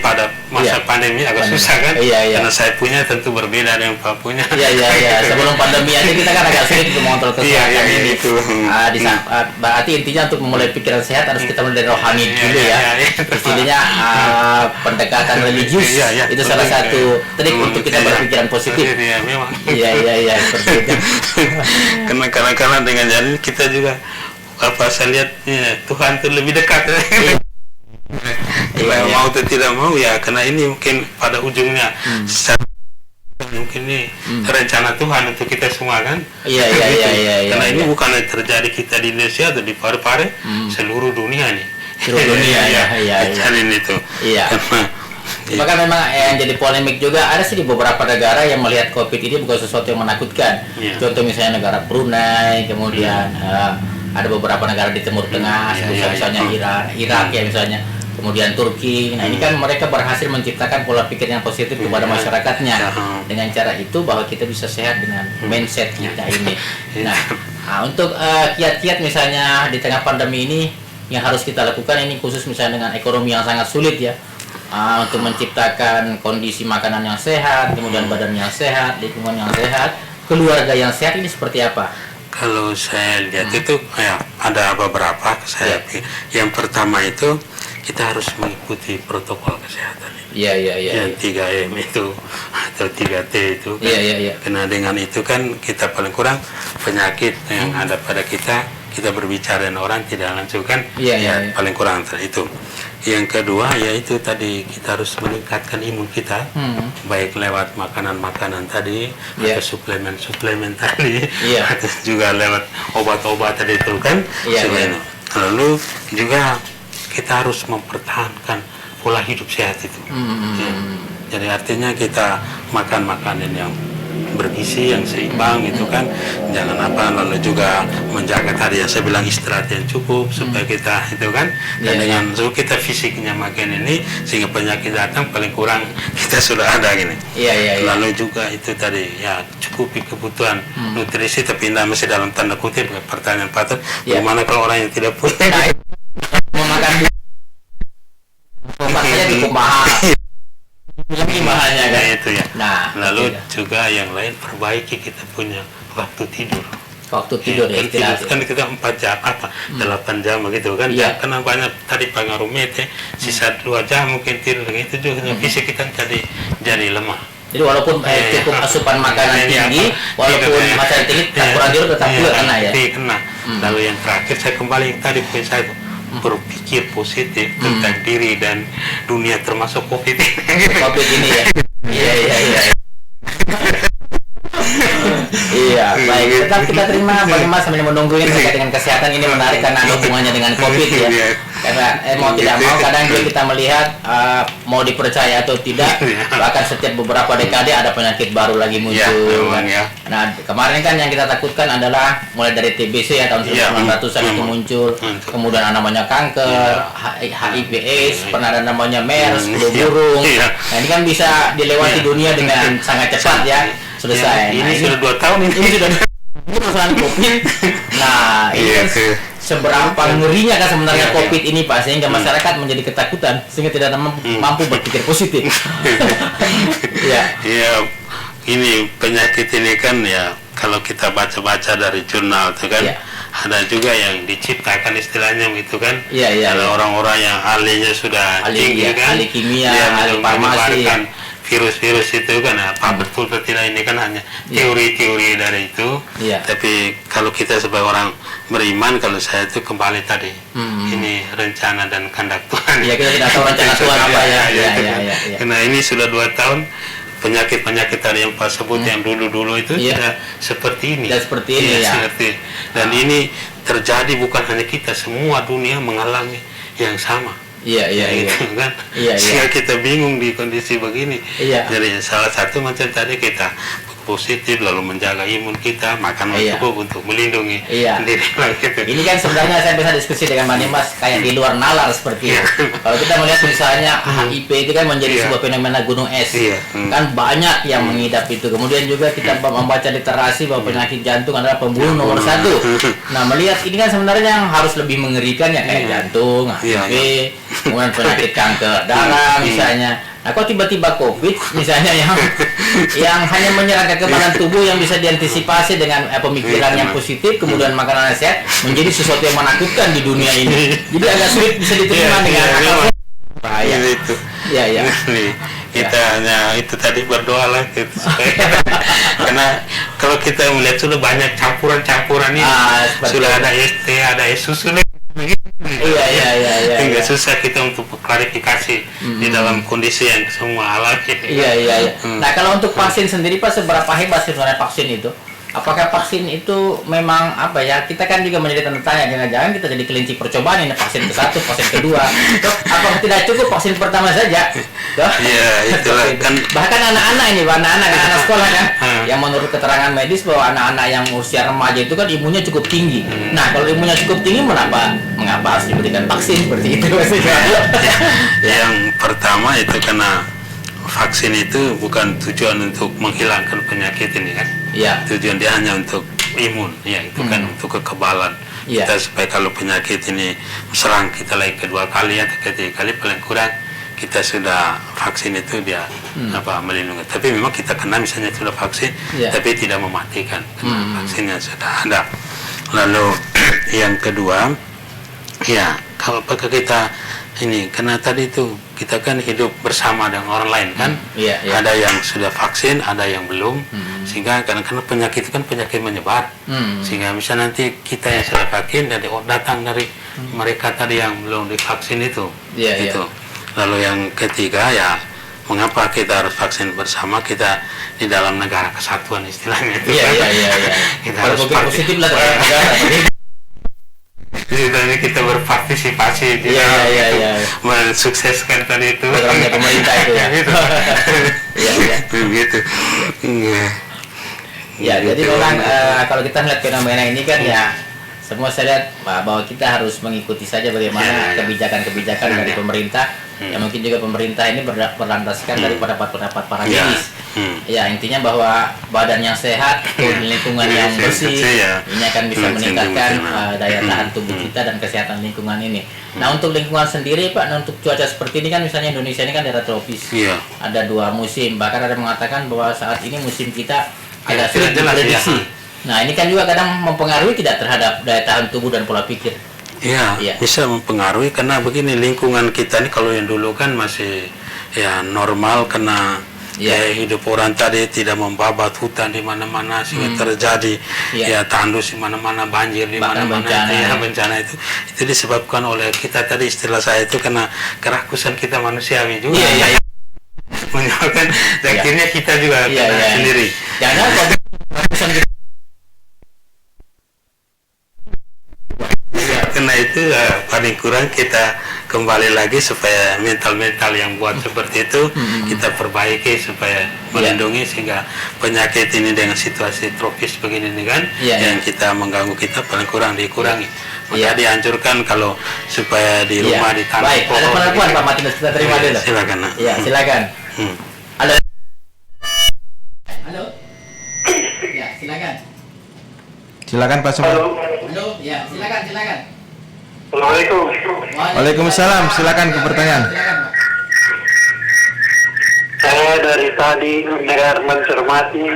[SPEAKER 8] pada masa pandemi agak susah kan. Karena saya punya tentu berbeda dengan Pak punya.
[SPEAKER 7] Sebelum pandemi aja kita kan agak sulit untuk mengontrol kesehatan ini. Berarti intinya untuk memulai pikiran sehat harus kita mulai dari rohani dulu ya. Istilahnya pendekatan religius itu salah satu trik untuk kita berpikiran positif. Seperti itu.
[SPEAKER 8] Karena kadang-kadang dengan jalan kita juga saya lihat Tuhan itu lebih dekat. Mau atau tidak mau ya, karena ini mungkin pada ujungnya mungkin ini rencana Tuhan untuk kita semua kan. Karena ini bukan terjadi kita di Indonesia atau di Parepare, seluruh dunia nih. Itu.
[SPEAKER 7] Bahkan memang yang jadi polemik juga ada sih di beberapa negara yang melihat COVID ini bukan sesuatu yang menakutkan. Contoh misalnya negara Brunei, kemudian ada beberapa negara di Timur Tengah, misalnya Irak ya misalnya. kemudian Turki. Nah, ini kan mereka berhasil menciptakan pola pikir yang positif kepada masyarakatnya. Dengan cara itu bahwa kita bisa sehat dengan mindset kita ini. Nah, untuk kiat-kiat misalnya di tengah pandemi ini yang harus kita lakukan ini khusus misalnya dengan ekonomi yang sangat sulit ya. Untuk menciptakan kondisi makanan yang sehat, kemudian badan yang sehat, lingkungan yang sehat, keluarga yang sehat ini seperti apa?
[SPEAKER 8] Kalau saya lihat itu ya ada beberapa saya pikir. Yang pertama itu kita harus mengikuti protokol kesehatan.
[SPEAKER 7] Iya.
[SPEAKER 8] Yang 3M itu atau 3T itu kan. Karena dengan itu kan kita paling kurang penyakit yang ada pada kita berbicara dengan orang tidak langsung kan. Paling kurang itu. Yang kedua yaitu tadi kita harus meningkatkan imun kita, baik lewat makanan-makanan tadi, atau suplemen-suplemen tadi, atau juga lewat obat-obat tadi itu kan. Lalu juga kita harus mempertahankan pola hidup sehat itu. Jadi artinya kita makan makanan yang bergizi, yang seimbang itu kan, jangan lalu juga menjaga tadi yang saya bilang istirahat yang cukup supaya kita itu kan, dan dengan kita fisiknya makin ini sehingga penyakit datang paling kurang kita sudah ada gini. Lalu juga itu tadi ya cukupi kebutuhan nutrisi, tapi tidak mesti dalam tanda kutip pertanyaan patut. Bagaimana kalau orang yang tidak punya
[SPEAKER 7] memakan saja cukup mahal. Bahannya kan
[SPEAKER 8] itu ya. Lalu juga yang lain perbaiki kita punya waktu tidur.
[SPEAKER 7] Waktu tidur ya,
[SPEAKER 8] kan kita 4 jam 8 jam begitu kan. Karena banyak tadi pengaruh mete, sisa 2 jam mungkin tidur, itu juga fisik kita jadi lemah.
[SPEAKER 7] Jadi walaupun cukup asupan makanan tinggi, walaupun makanan tinggi kurang tidur tetap juga kena ya.
[SPEAKER 8] Kena. Lalu yang terakhir saya kembali tadi poin saya berpikir positif tentang diri dan dunia termasuk COVID
[SPEAKER 7] ini ya. Iya, baik. Tetap kita terima bagaimana sambil menunggu ini terkait dengan kesehatan ini menarik karena ada hubungannya dengan COVID ya. Karena mau tidak mau kadang juga kita melihat mau dipercaya atau tidak, bahkan setiap beberapa dekade ada penyakit baru lagi muncul. Nah, kemarin kan yang kita takutkan adalah mulai dari TBC ya tahun 1900-an itu muncul, kemudian ada namanya kanker, HIV/AIDS, pernah ada namanya MERS, flu burung. Nah, ini kan bisa dilewati dunia dengan sangat cepat ya. Selesai.
[SPEAKER 8] Ini sudah 2 tahun ini
[SPEAKER 7] sudah persoalan COVID. Nah, ini kan seberapa ngerinya kan sebenarnya COVID ini Pak, sehingga masyarakat menjadi ketakutan sehingga tidak mampu berpikir positif.
[SPEAKER 8] Ini penyakit ini kan ya kalau kita baca-baca dari jurnal itu kan ada juga yang diciptakan istilahnya gitu kan. Ada orang-orang yang ahlinya sudah tinggi kan,
[SPEAKER 7] ahli kimia, ahli farmasi.
[SPEAKER 8] Virus-virus itu kan apa betul atau tidak ini kan hanya teori-teori dari itu. Tapi kalau kita sebagai orang beriman, kalau saya itu kembali tadi ini rencana dan kehendak Tuhan.
[SPEAKER 7] Kita tidak tahu rencana Tuhan apa ya.
[SPEAKER 8] Karena ini sudah 2 tahun penyakit-penyakit tadi yang Pak sebut yang dulu-dulu itu sudah seperti ini. Dan ini terjadi bukan hanya kita, semua dunia mengalami yang sama. Kan? Sehingga kita bingung di kondisi begini. Jadi salah satu macam tadi kita positif lalu menjaga imun kita, makan cukup untuk melindungi diri.
[SPEAKER 7] Ini kan sebenarnya saya bisa diskusi dengan Mbak Dimas kayak di luar nalar seperti itu. Kalau kita melihat misalnya HIV itu kan menjadi sebuah fenomena gunung es, kan banyak yang mengidap itu. Kemudian juga kita membaca literasi bahwa penyakit jantung adalah pembunuh nomor 1. Nah, melihat ini kan sebenarnya yang harus lebih mengerikan ya kayak jantung, HIV, kemudian penyakit kanker darah misalnya. Nah, kok tiba-tiba COVID misalnya yang hanya menyerang kekebalan tubuh yang bisa diantisipasi dengan pemikiran yang positif, kemudian makanan yang sehat menjadi sesuatu yang menakutkan di dunia ini. Jadi agak sulit bisa diterima dengan akal bahaya.
[SPEAKER 8] Kita hanya itu tadi berdoa lah gitu, karena kalau kita melihat sudah banyak campuran ini, sudah ada ST, ada susu. Enggak susah kita untuk klarifikasi di dalam kondisi yang semua alami.
[SPEAKER 7] Nah, kalau untuk vaksin sendiri Pak, seberapa hebat sebenarnya vaksin itu? apakah vaksin itu memang apa ya? Kita kan juga menjadi tanda tanya, jangan-jangan kita jadi kelinci percobaan ini vaksin ke-1, vaksin kedua. Apakah tidak cukup vaksin pertama saja?
[SPEAKER 8] Iya, itulah kan.
[SPEAKER 7] Bahkan anak-anak ini, anak sekolah kan, yang menurut keterangan medis bahwa anak-anak yang usia remaja itu kan imunnya cukup tinggi. Nah, kalau imunnya cukup tinggi, mengapa harus diberikan vaksin seperti itu?
[SPEAKER 8] Yang pertama itu karena vaksin itu bukan tujuan untuk menghilangkan penyakit ini kan.
[SPEAKER 7] Iya.
[SPEAKER 8] Tujuan dia hanya untuk imun, ya itu kan untuk kekebalan.
[SPEAKER 7] Iya.
[SPEAKER 8] Kita supaya kalau penyakit ini serang kita lagi kedua kali atau ketiga kali paling kurang kita sudah vaksin itu dia melindungi. Tapi memang kita kena misalnya sudah vaksin, tapi tidak mematikan karena vaksinnya sudah ada. Lalu yang kedua, ya kalau apakah kita ini karena tadi itu kita kan hidup bersama dengan orang lain kan, ada yang sudah vaksin, ada yang belum, sehingga kadang-kadang penyakit itu kan penyakit menyebar, sehingga misalnya nanti kita yang sudah vaksin dari datang dari mereka tadi yang belum divaksin itu, itu. Lalu yang ketiga ya mengapa kita harus vaksin bersama, kita di dalam negara kesatuan istilahnya itu kita harus
[SPEAKER 7] positif lah negara.
[SPEAKER 8] Istilahnya kita berpartisipasi di mensukseskan tadi itu
[SPEAKER 7] programnya pemerintah itu ya.
[SPEAKER 8] Begitu.
[SPEAKER 7] Ya, jadi memang kalau kita melihat fenomena ini kan ya semua saya lihat bahwa kita harus mengikuti saja bagaimana kebijakan-kebijakan dari pemerintah. Ya mungkin juga pemerintah ini berlandaskan daripada pendapat para medis. Ya intinya bahwa badan yang sehat, lingkungan yang bersih, ini akan bisa meningkatkan daya tahan tubuh kita dan kesehatan lingkungan ini. Nah untuk lingkungan sendiri Pak, untuk cuaca seperti ini kan misalnya Indonesia ini kan daerah tropis, ada 2 musim, bahkan ada mengatakan bahwa saat ini musim kita agak sulit diprediksi. Nah ini kan juga kadang mempengaruhi tidak terhadap daya tahan tubuh dan pola pikir.
[SPEAKER 8] Ya, bisa mempengaruhi karena begini lingkungan kita ini kalau yang dulu kan masih ya normal karena hidup orang tadi tidak membabat hutan di mana-mana sehingga terjadi tandus di mana-mana, banjir di mana-mana, bencana itu disebabkan oleh kita tadi istilah saya itu karena kerakusan kita manusiawi juga. Menyebabkan akhirnya kita juga kena sendiri.
[SPEAKER 7] Jangan kerakusan kita.
[SPEAKER 8] Karena itu paling kurang kita kembali lagi supaya mental-mental yang buat seperti itu kita perbaiki supaya melindungi sehingga penyakit ini dengan situasi tropis begini nih kan yang kita mengganggu kita paling kurang dikurangi. Maka dianjurkan kalau supaya di rumah ditanam
[SPEAKER 7] pohon. Baik, ada penelpon Pak Martinus, kita terima dulu.
[SPEAKER 8] Silakan.
[SPEAKER 7] Iya, silakan. Halo. Halo. Ya, silakan.
[SPEAKER 1] Silakan Pak Sobat.
[SPEAKER 7] Halo, ya, silakan.
[SPEAKER 9] Assalamualaikum.
[SPEAKER 1] Waalaikumsalam, silakan ke pertanyaan.
[SPEAKER 9] Saya dari tadi mencermati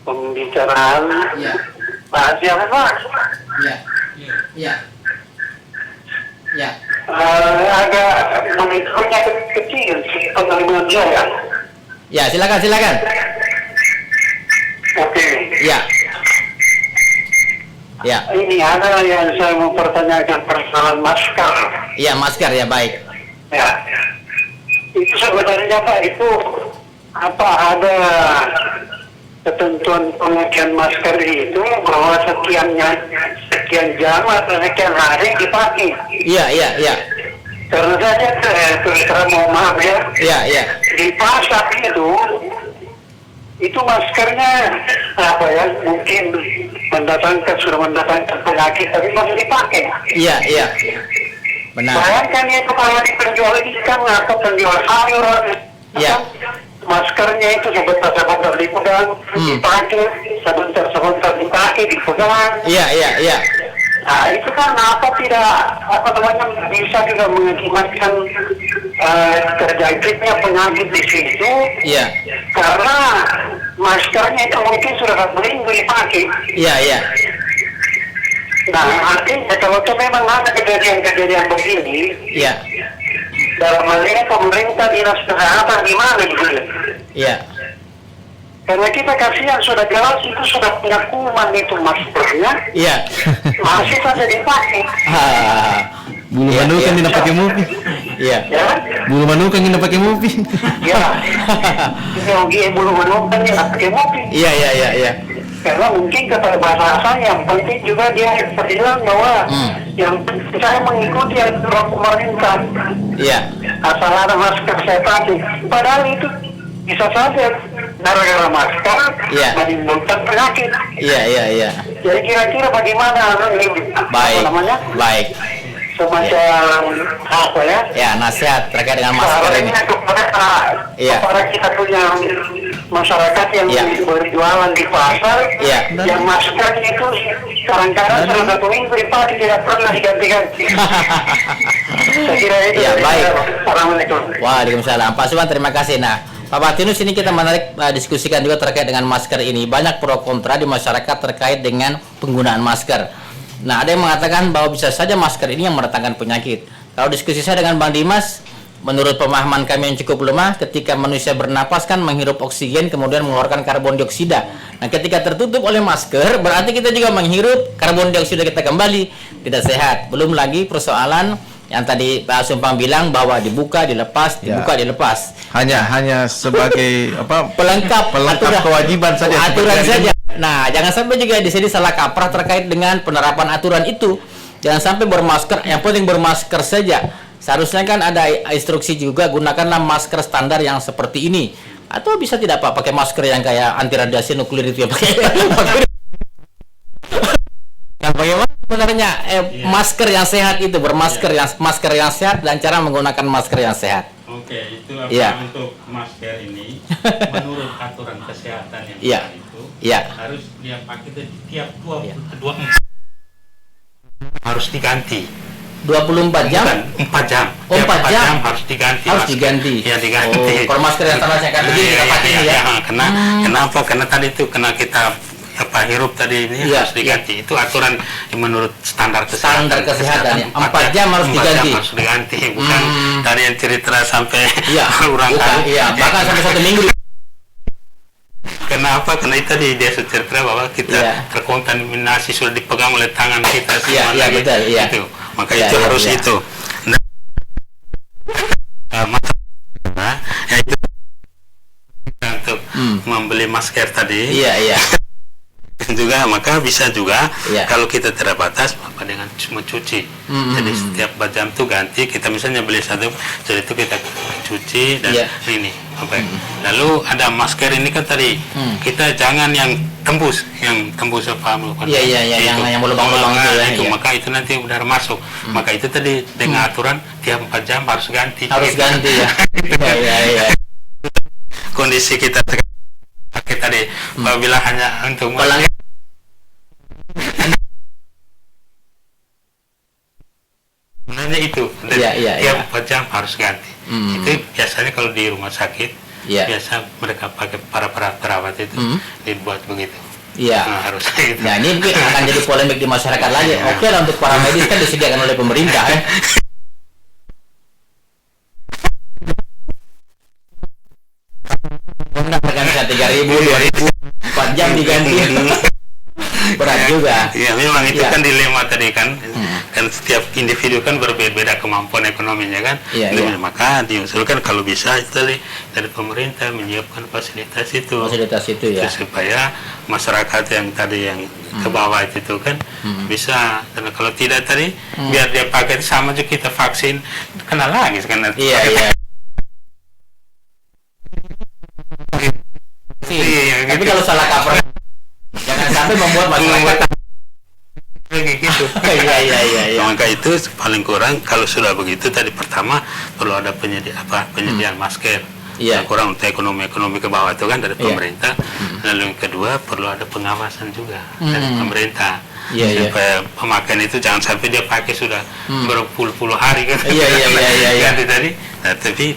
[SPEAKER 9] pembicaraan Pak siapa Pak? Agak mengikutnya kecil penerimaan saya.
[SPEAKER 7] Ya, silakan.
[SPEAKER 9] Oke.
[SPEAKER 7] Ya.
[SPEAKER 9] Ini ada yang saya mau pertanyakan persoalan masker.
[SPEAKER 7] Iya, masker ya, baik.
[SPEAKER 9] Ya. Itu sebenarnya Pak, itu apa ada ketentuan pemakaian masker itu bahwa sekian jam atau sekian hari dipakai?
[SPEAKER 7] Iya.
[SPEAKER 9] Karena saya terus terang mau maaf ya.
[SPEAKER 7] Iya.
[SPEAKER 9] Di pasar itu maskernya mungkin sudah mendatangkan penyakit tapi masih dipakai.
[SPEAKER 7] Iya. Benar.
[SPEAKER 9] Bayangkan itu kalau di penjual ikan atau penjual sayur, maskernya itu sebentar dipegang, dipakai, sebentar dipakai, dipegang.
[SPEAKER 7] Iya.
[SPEAKER 9] Nah itu kan bisa juga mengakibatkan terjangkitnya penyakit di situ.
[SPEAKER 7] Iya.
[SPEAKER 9] Karena maskernya itu mungkin sudah berminggu dipakai.
[SPEAKER 7] Iya.
[SPEAKER 9] Nah artinya kalau itu memang ada kejadian begini, dalam hal ini pemerintah dinas kesehatan gimana gitu?
[SPEAKER 7] Iya.
[SPEAKER 9] Karena kita kasihan sudah jelas itu sudah punya kuman itu maskernya.
[SPEAKER 7] Iya.
[SPEAKER 9] Masih saja dipakai.
[SPEAKER 1] Bulu manukan ini pakai mopi.
[SPEAKER 7] Iya.
[SPEAKER 9] Ya,
[SPEAKER 1] Bulu manukan ini pakai mopi.
[SPEAKER 9] ya. Ideologi bulu manukan yang pakai mopi.
[SPEAKER 7] Iya.
[SPEAKER 9] Karena mungkin keterbatasan yang penting juga dia bilang bahwa yang saya mengikuti aturan pemerintah.
[SPEAKER 7] Iya.
[SPEAKER 9] Asal ada masker saya pakai. Padahal itu bisa saja gara-gara masker menimbulkan penyakit.
[SPEAKER 7] Iya.
[SPEAKER 9] Jadi kira-kira bagaimana
[SPEAKER 7] Baik.
[SPEAKER 9] apa namanya?
[SPEAKER 7] Baik.
[SPEAKER 9] Semacam apa ya?
[SPEAKER 7] Ya, nasihat terkait dengan masker ini.
[SPEAKER 9] Kepada kita punya masyarakat yang berjualan di pasar, yang maskernya itu kadang-kadang selama 1 minggu dipakai tidak pernah diganti-ganti. Saya kira itu.
[SPEAKER 7] Ya, baik.
[SPEAKER 9] Assalamualaikum.
[SPEAKER 7] Waalaikumsalam. Pak Suman, terima kasih. Nah, Pak Martinus, ini kita menarik diskusikan juga terkait dengan masker ini. Banyak pro kontra di masyarakat terkait dengan penggunaan masker. Nah, ada yang mengatakan bahwa bisa saja masker ini yang mendatangkan penyakit. Kalau diskusi saya dengan Bang Dimas, menurut pemahaman kami yang cukup lemah, ketika manusia bernapas kan menghirup oksigen kemudian mengeluarkan karbon dioksida. Nah, ketika tertutup oleh masker, berarti kita juga menghirup karbon dioksida kita kembali, tidak sehat. Belum lagi persoalan yang tadi Pak Sumpang bilang bahwa dibuka, dilepas, dilepas.
[SPEAKER 1] Hanya sebagai
[SPEAKER 7] pelengkap aturan,
[SPEAKER 1] kewajiban saja.
[SPEAKER 7] Aturan saja. Nah, jangan sampai juga di sini salah kaprah terkait dengan penerapan aturan itu. Jangan sampai bermasker, yang penting bermasker saja. Seharusnya kan ada instruksi juga, gunakanlah masker standar yang seperti ini. Atau bisa tidak Pak pakai masker yang kayak anti radiasi nuklir itu ya pakai. Yang bagaimana sebenarnya masker yang sehat itu masker yang sehat dan cara menggunakan masker yang sehat.
[SPEAKER 8] Oke, itu untuk masker ini menurut aturan kesehatan yang itu harus dia pakai itu tiap 24 harus diganti.
[SPEAKER 7] 24 jam?
[SPEAKER 8] Bukan, 4 jam.
[SPEAKER 7] Oh, 4 jam
[SPEAKER 8] harus diganti.
[SPEAKER 7] Harus diganti.
[SPEAKER 8] Ya, diganti.
[SPEAKER 7] Kalau masker yang sama saya begini kita pakai ya.
[SPEAKER 8] Kenapa? Karena tadi itu kena kita hirup tadi ini harus diganti. Itu aturan menurut standar kesehatan.
[SPEAKER 7] Standar kesehatan ya. 4 jam harus diganti.
[SPEAKER 8] 4 jam harus diganti. Bukan dari yang cerita sampai berulang kali.
[SPEAKER 7] Iya, bahkan sampai 1 minggu.
[SPEAKER 8] Kenapa? Karena itu dia cerita bahwa kita terkontaminasi sudah dipegang oleh tangan kita semua.
[SPEAKER 7] Iya, betul. Iya.
[SPEAKER 8] Itu. Maka itu harus itu. Nah, itu untuk membeli masker tadi.
[SPEAKER 7] Iya.
[SPEAKER 8] Juga maka bisa juga kalau kita terbatas apa dengan mencuci. Jadi setiap jam tuh ganti, kita misalnya beli satu, jadi itu kita cuci dan ini lalu ada masker ini kan tadi kita jangan yang tembus apa
[SPEAKER 7] yang berlubang-lubang
[SPEAKER 8] itu maka itu nanti udah masuk. Maka itu tadi dengan aturan tiap 4 jam harus ganti.
[SPEAKER 7] Iya.
[SPEAKER 8] Kondisi kita pakai tadi apabila hanya untuk sebenarnya itu tiap 4 jam harus ganti. Itu biasanya kalau di rumah sakit biasa mereka pakai para perawat itu dibuat begitu. Nah, harus gitu.
[SPEAKER 7] Nah, ini akan jadi polemik di masyarakat lagi. Oke lah, untuk para medis kan disediakan oleh pemerintah ya. Harganya 3.000, 2.000, 4 jam diganti. Berat juga.
[SPEAKER 8] Ya, memang itu kan dilema tadi kan. Kan setiap individu kan berbeda kemampuan ekonominya kan. Maka diusulkan kalau bisa itu dari pemerintah menyiapkan fasilitas itu ya. Supaya masyarakat yang tadi yang ke bawah itu kan bisa. Karena kalau tidak tadi biar dia pakai sama juga kita vaksin kena lagi kan.
[SPEAKER 7] Tapi kalau salah kaprah jangan sampai membuat masyarakat
[SPEAKER 8] gitu. Maka itu paling kurang kalau sudah begitu tadi pertama perlu ada penyediaan masker. Kurang untuk ekonomi ke bawah itu kan dari pemerintah. Lalu yang kedua perlu ada pengawasan juga dari pemerintah. Supaya pemakaian itu jangan sampai dia pakai sudah berpuluh-puluh hari kan. Ganti tadi. Nah, tapi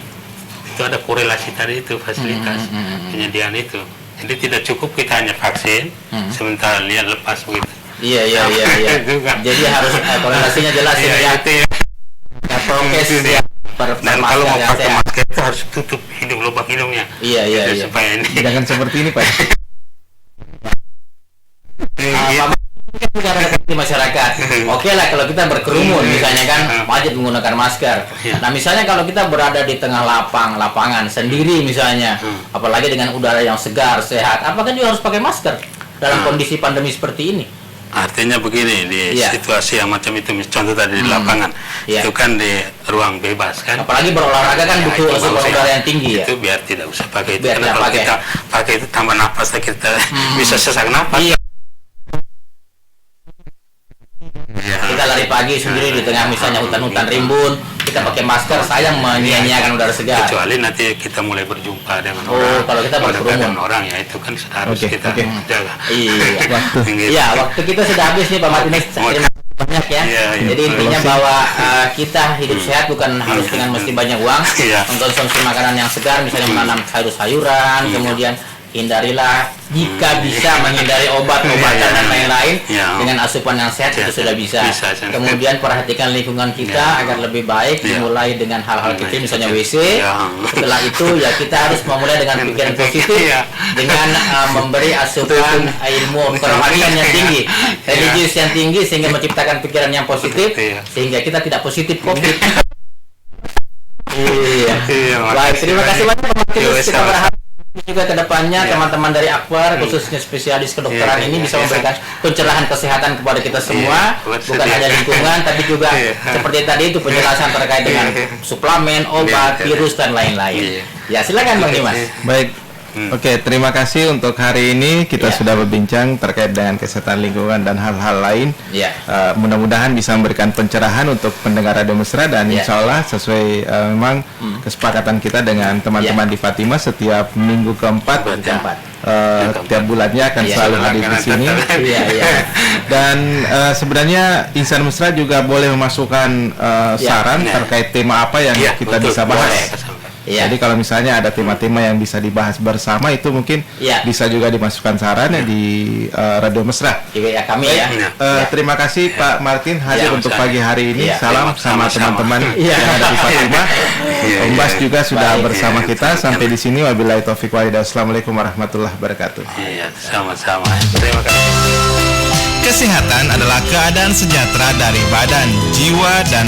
[SPEAKER 8] itu ada korelasi tadi itu fasilitas penyediaan itu. Jadi tidak cukup kita hanya vaksin sementara lihat lepas begitu.
[SPEAKER 7] Iya. Jadi harus korelasinya jelas ya. Prokes ya.
[SPEAKER 8] Dan kalau mau pakai masker itu harus tutup lubang hidungnya.
[SPEAKER 7] Iya.
[SPEAKER 8] Supaya ini
[SPEAKER 1] jangan seperti ini Pak.
[SPEAKER 7] di masyarakat. Oke lah kalau kita berkerumun misalnya kan wajib menggunakan masker. Nah misalnya kalau kita berada di tengah lapangan sendiri misalnya, apalagi dengan udara yang segar, sehat, apakah juga harus pakai masker dalam kondisi pandemi seperti ini?
[SPEAKER 8] Artinya begini, di situasi yang macam itu, contoh tadi di lapangan, itu kan di ruang bebas kan.
[SPEAKER 7] Apalagi berolahraga kan butuh asupan udara yang tinggi ya.
[SPEAKER 8] Itu biar tidak usah pakai itu, karena kalau kita pakai itu tambah napas kita bisa sesak napas.
[SPEAKER 7] Kita lari pagi sendiri di tengah misalnya hutan-hutan rimbun, kita pakai masker, sayang menyia-nyiakan udara segar.
[SPEAKER 8] Kecuali nanti kita mulai berjumpa dengan orang.
[SPEAKER 7] Kalau kita berkerumun
[SPEAKER 8] orang ya itu kan harus kita jaga.
[SPEAKER 7] Iya, waktu kita sudah habis nih Pak Martinez. Terima kasih banyak ya. Jadi intinya bahwa kita hidup sehat bukan harus dengan mesti banyak uang. Mengkonsumsi makanan yang segar, misalnya menanam sayur-sayuran, kemudian hindarilah jika bisa menghindari obat-obatan dan lain-lain dengan asupan yang sehat itu sudah bisa. Kemudian perhatikan lingkungan kita agar lebih baik, dimulai dengan hal-hal kecil misalnya WC. Setelah itu ya kita harus memulai dengan pikiran positif dengan memberi asupan ilmu kerohanian yang tinggi, religius yang tinggi sehingga menciptakan pikiran yang positif sehingga kita tidak positif COVID. Baik, terima kasih banyak Pak Martinez. Kita berharap juga kedepannya teman-teman dari Akbar khususnya spesialis kedokteran ini bisa memberikan pencerahan kesehatan kepada kita semua, bukan hanya lingkungan tapi juga seperti tadi itu penjelasan terkait dengan suplemen, obat, virus dan lain-lain. Ya silakan Bang Dimas.
[SPEAKER 1] Baik. Oke, terima kasih untuk hari ini kita sudah berbincang terkait dengan kesehatan lingkungan dan hal-hal lain. Mudah-mudahan bisa memberikan pencerahan untuk pendengar Radio Mesra dan insya Allah sesuai memang kesepakatan kita dengan teman-teman di Fatima setiap minggu keempat. Tiap bulannya akan selalu hadir di sini. Dan sebenarnya Insan Mesra juga boleh memasukkan saran terkait tema apa yang kita bisa bahas. Jadi kalau misalnya ada tema-tema yang bisa dibahas bersama itu mungkin bisa juga dimasukkan saran di Radio Mesra.
[SPEAKER 7] Kami
[SPEAKER 1] terima kasih Pak Martin hadir untuk pagi hari ini. Salam sama teman-teman yang ada di Fatima. Om Bas juga sudah bersama kita. Sampai di sini wabillahi taufiq walhidayah. Assalamualaikum warahmatullahi wabarakatuh.
[SPEAKER 8] Sama-sama. Terima kasih.
[SPEAKER 10] Kesehatan adalah keadaan sejahtera dari badan, jiwa dan